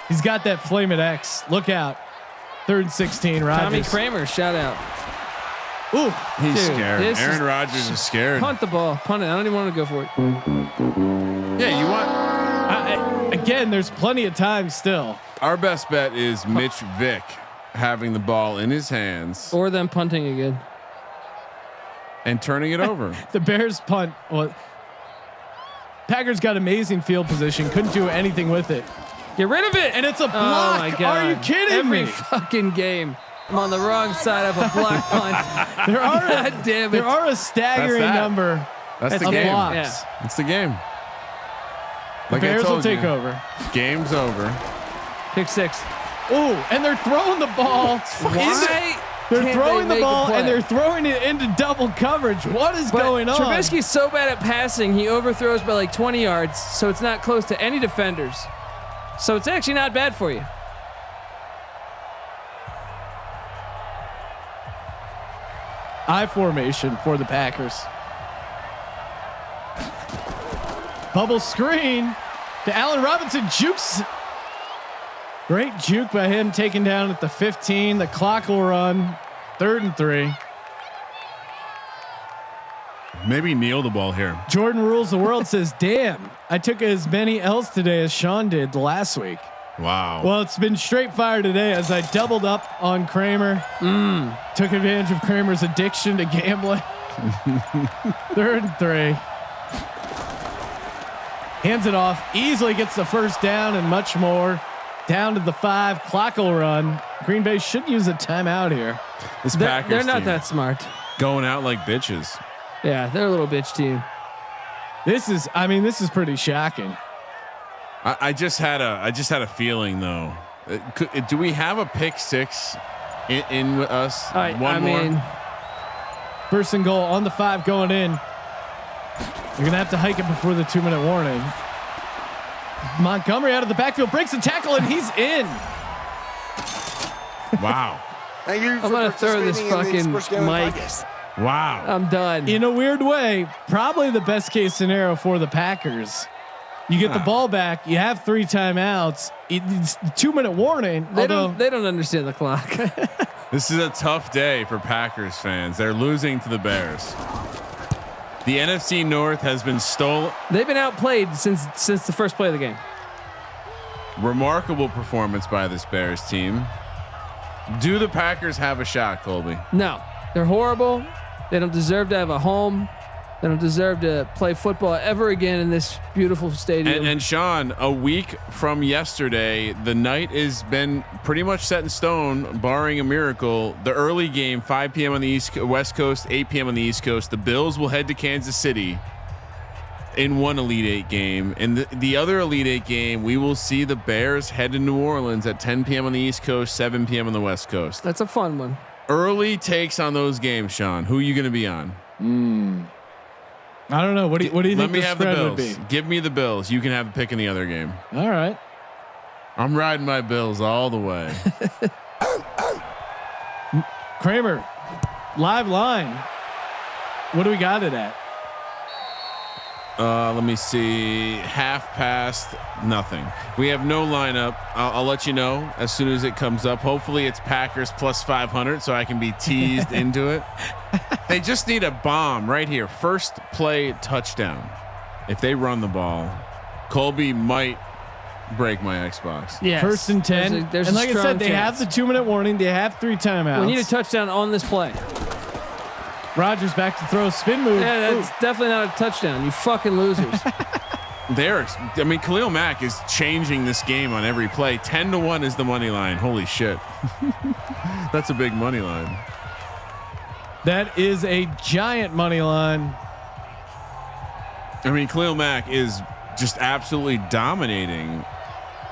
He's got that flame at X. Look out. 3rd and 16. Tommy Rodgers. Kramer, shout out. Ooh. He's Dude, scared. this Aaron is- Rodgers is scared. Punt the ball. Punt it. I don't even want to go for it. Yeah, you want Again, there's plenty of time still. our best bet is Mitch Vick having the ball in his hands Or them punting again. and turning it over. The Bears punt. Well, Packers got amazing field position. Couldn't do anything with it. Get rid of it. And it's a Oh block. my God. Are you kidding Every me? fucking game. I'm on the wrong side of a block punt. There are God damn it. there are a staggering That's that. number That's the of game. blocks. Yeah. It's the game. The Like I Bears will told take you, over. Game's over. Pick 6. Ooh, and they're throwing the ball. Why? They're can't throwing they the make a ball play? and they're throwing it into double coverage. What is going on? Trubisky's so bad at passing, he overthrows by like 20 yards, so it's not close to any defenders. So it's actually not bad for you. I formation for the Packers. Bubble screen to Allen Robinson. Jukes. Great juke by him, taken down at the 15. The clock will run. 3rd and 3. Maybe kneel the ball here. Jordan Rules the World says, damn, I took as many L's today as Sean did last week. Wow. Well, it's been straight fire today as I doubled up on Kramer. Took advantage of Kramer's addiction to gambling. 3rd and 3. Hands it off. Easily gets the first down and much more. Down to the 5. Clock will run. Green Bay should use a timeout here. This They're, Packers they're not team that smart. going out like bitches. Yeah, they're a little bitch team. This is pretty shocking. I just had a feeling though. Do we have a pick 6 in with us? I mean, 1st and goal on the 5 going in. You're gonna have to hike it before the 2-minute warning. Montgomery out of the backfield breaks a tackle and he's in. Wow. Thank you I'm for gonna throw this participating in the fucking Sports Gambling mic. Podcast. Wow. I'm done. In a weird way, probably the best case scenario for the Packers. You get the ball back. You have 3 timeouts. It's the 2-minute warning. They although don't understand the clock. This is a tough day for Packers fans. They're losing to the Bears. The NFC North has been stolen. They've been outplayed since the first play of the game. Remarkable performance by this Bears team. Do the Packers have a shot, Colby? No, they're horrible. They don't deserve to have a home. They don't deserve to play football ever again in this beautiful stadium. And Sean, a week from yesterday, the night has been pretty much set in stone, barring a miracle. The early game, 5 p.m. on the West Coast, 8 p.m. on the East Coast. The Bills will head to Kansas City in one Elite Eight game. And the other Elite Eight game, we will see the Bears head to New Orleans at 10 p.m. on the East Coast, 7 p.m. on the West Coast. That's a fun one. Early takes on those games, Sean. Who are you going to be on? I don't know. What do you think? Let me the have the spread Bills. would be? Give me the Bills. You can have a pick in the other game. All right. I'm riding my Bills all the way. Kramer, live line. What do we got it at? Let me see. Half past, nothing. We have no lineup. I'll let you know as soon as it comes up. Hopefully it's Packers plus 500 so I can be teased into it. They just need a bomb right here. First play touchdown. If they run the ball, Colby might break my Xbox. Yeah. 1st and 10. There's and a like I said, they chance. have the 2-minute warning. They have 3 timeouts. We need a touchdown on this play. Rodgers back to throw, spin move. Yeah, that's definitely not a touchdown. You fucking losers. Khalil Mack is changing this game on every play. 10-1 is the money line. Holy shit. That's a big money line. That is a giant money line. Khalil Mack is just absolutely dominating.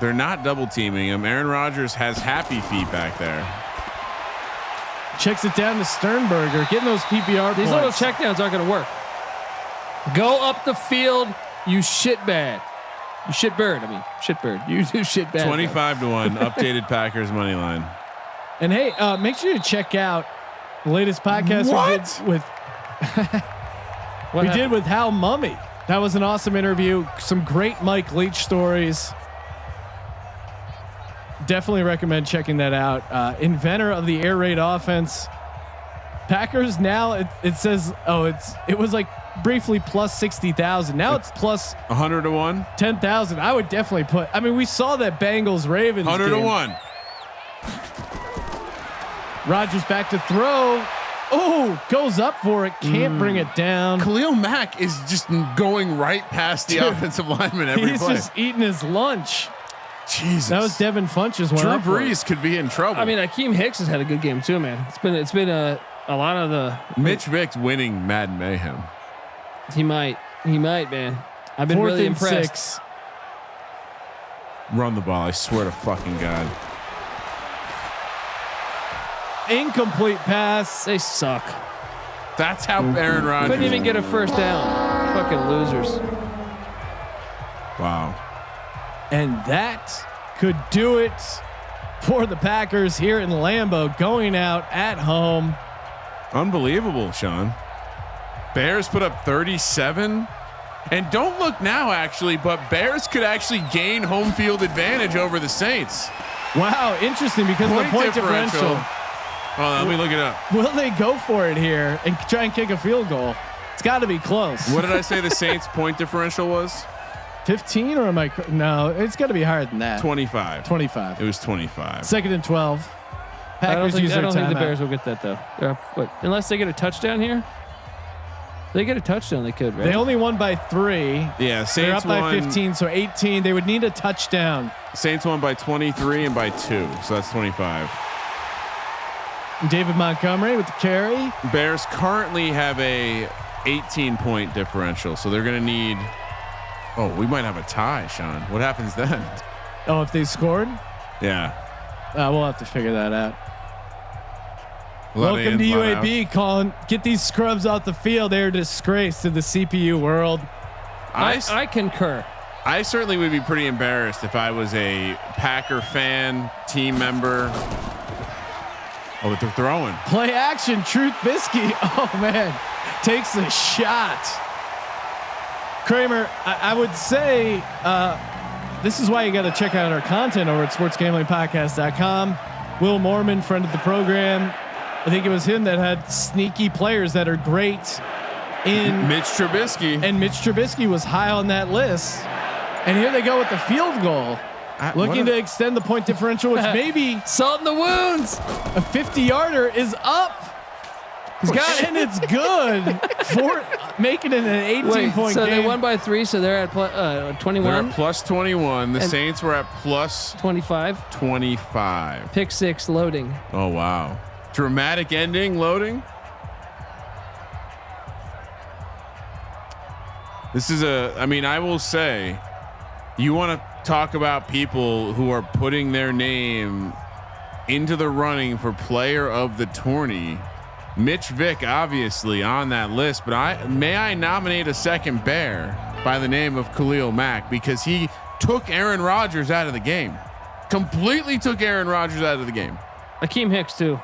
They're not double teaming him. Aaron Rodgers has happy feet back there. Checks it down to Sternberger, getting those PPR These points. little checkdowns aren't going to work. Go up the field, you shit bad. You shit bird. Shit bird. You do shit bad. 25-1 updated Packers money line. And hey, make sure you check out the latest podcast we did with Hal Mummy. That was an awesome interview. Some great Mike Leach stories. Definitely recommend checking that out. Inventor of the air raid offense. Packers now it says it was like briefly plus 60,000. Now it's plus 100-1, 10,000. I would definitely put. We saw that Bengals Ravens 100-1. Rodgers back to throw. Oh, goes up for it. Can't bring it down. Khalil Mack is just going right past the offensive lineman every He's play. just eating his lunch. Jesus, that was Devin Funch's one. Drew Brees could be in trouble. Akeem Hicks has had a good game too, man. It's been a lot of the Mitch Vick's winning Madden Mayhem. He might, man. I've been really impressed. 6. Run the ball. I swear to fucking God. Incomplete pass. They suck. That's how Aaron Rodgers Couldn't even get a first down. Fucking losers. Wow. And that could do it for the Packers here in Lambeau, going out at home. Unbelievable, Sean. Bears put up 37. And don't look now, actually, but Bears could actually gain home field advantage over the Saints. Wow, interesting because of the point differential. Let me look it up. Will they go for it here and try and kick a field goal? It's got to be close. What did I say the Saints point differential was? 15 or am I? No, it's got to be higher than that. 25. 25. It was 25. 2nd and 12. Packers I don't think the timeout. Bears will get that though. Unless they get a touchdown here. They get a touchdown, they could, right? They only won by 3. Yeah, Saints They're up by won, 15, so 18. They would need a touchdown. Saints won by 23 and by 2, so that's 25. David Montgomery with the carry. Bears currently have a 18-point differential, so they're going to need. Oh, we might have a tie, Sean. What happens then? Oh, if they scored? Yeah. We'll have to figure that out. Welcome to UAB, Colin. Get these scrubs off the field. They're a disgrace to the CPU world. I concur. I certainly would be pretty embarrassed if I was a Packer fan, team member. Oh, they're throwing. Play action, Truth Bisky. Oh man, takes a shot. Kramer, I would say this is why you got to check out our content over at sportsgamblingpodcast.com. Will Mormon, friend of the program. I think it was him that had sneaky players that are great in Mitch Trubisky. And Mitch Trubisky was high on that list. And here they go with the field goal. Looking to extend the point differential, which maybe salt in the wounds. A 50-yarder is up. He's got it. And it's good for making it an 18-point so game. they won by 3, so they're at 21. They're at plus 21. The And Saints were at plus 25. 25. Pick 6 loading. Oh, wow. Dramatic ending loading. This is I will say, you want to talk about people who are putting their name into the running for player of the tourney. Mitch Vick, obviously on that list, but I nominate a second Bear by the name of Khalil Mack, because he took Aaron Rodgers out of the game. Completely took Aaron Rodgers out of the game. Akeem Hicks too.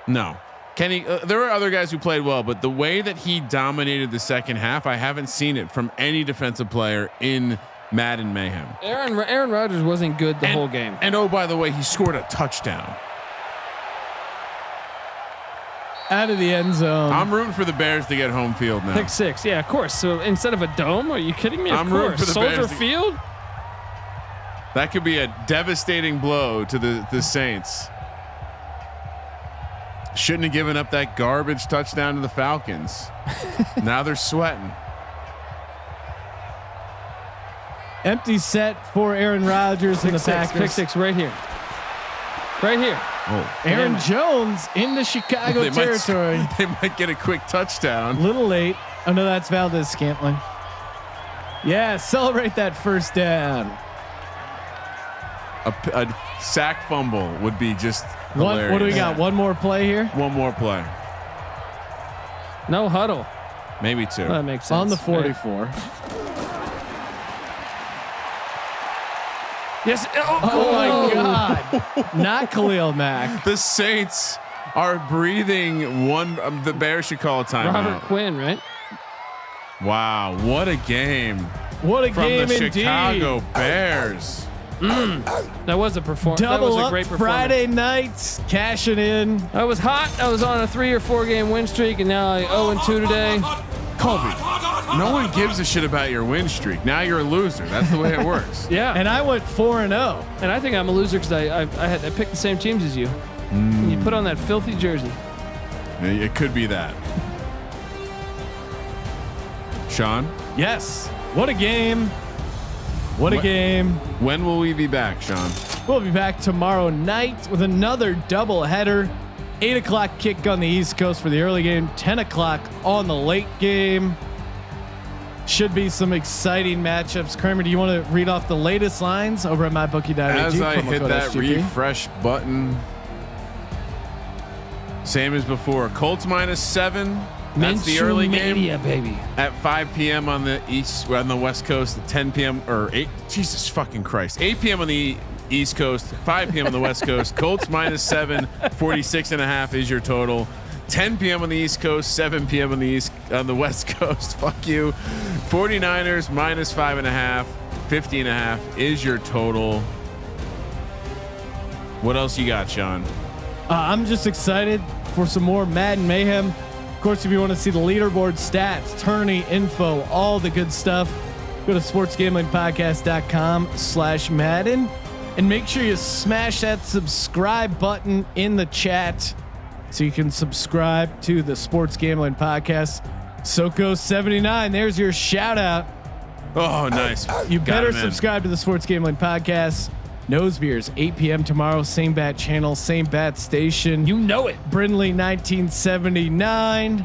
No. Kenny, there were other guys who played well, but the way that he dominated the second half, I haven't seen it from any defensive player in Madden Mayhem. Aaron Rodgers wasn't good the whole game. And oh, by the way, he scored a touchdown out of the end zone. I'm rooting for the Bears to get home field now. Pick 6, yeah, of course. So instead of a dome, are you kidding me? I'm rooting for the Soldier Bears Field. That could be a devastating blow to the Saints. Shouldn't have given up that garbage touchdown to the Falcons. Now they're sweating. Empty set for Aaron Rodgers in the Packers. Pick 6 right here. Right here. Oh, Aaron Jones into Chicago territory. They might get a quick touchdown. Little late. Oh no, that's Valdez Scantling. Yeah, celebrate that first down. A sack fumble would be just hilarious. What do we got? One more play here. One more play. No huddle. Maybe 2. That makes sense. On the 44. Right. Yes. Oh my God. Not Khalil Mack. The Saints are breathing one. The Bears should call a timeout. Robert Quinn, right? Wow. What a game. What a from game the indeed. Chicago Bears. That was a performance. That Double was a up great performance. Friday nights, cashing in. I was hot. I was on a 3 or 4 game win streak, and now I 0-2 today. Colby, no one gives a shit about your win streak. Now you're a loser. That's the way it works. Yeah, And I went 4-0. and I think I'm a loser because I picked the same teams as you. And you put on that filthy jersey. It could be that. Sean? Yes. What a game. What a game. When will we be back, Sean? We'll be back tomorrow night with another double header. 8 o'clock kick on the East Coast for the early game. 10 o'clock on the late game. Should be some exciting matchups. Kramer, do you want to read off the latest lines over at mybookie.ag? As I Promo hit code that SGP. refresh button, same as before. Colts -7. That's the early game baby. at 5 p.m. on the West Coast, at 10 p.m. or 8. Jesus fucking Christ. 8 p.m. on the East Coast, 5 p.m. on the West Coast. Colts -7, 46.5 is your total. 10 p.m. on the East Coast, 7 p.m. on the West Coast. Fuck you. 49ers -5.5, 50.5 is your total. What else you got, Sean? I'm just excited for some more Madden Mayhem. Of course, if you want to see the leaderboard stats, tourney info, all the good stuff, go to sportsgamblingpodcast.com/Madden and make sure you smash that subscribe button in the chat so you can subscribe to the Sports Gambling Podcast. Soko79, there's your shout out. Oh, nice. You Got better him in. subscribe to the Sports Gambling Podcast. Nose Beers, 8 p.m. tomorrow. Same bat channel, same bat station. You know it. Brindley 1979.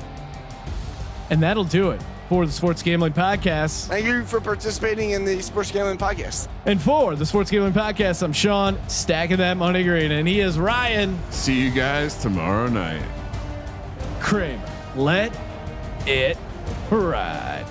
And that'll do it for the Sports Gambling Podcast. Thank you for participating in the Sports Gambling Podcast. And for the Sports Gambling Podcast, I'm Sean, stacking that money green, and he is Ryan. See you guys tomorrow night. Kramer. Let it ride.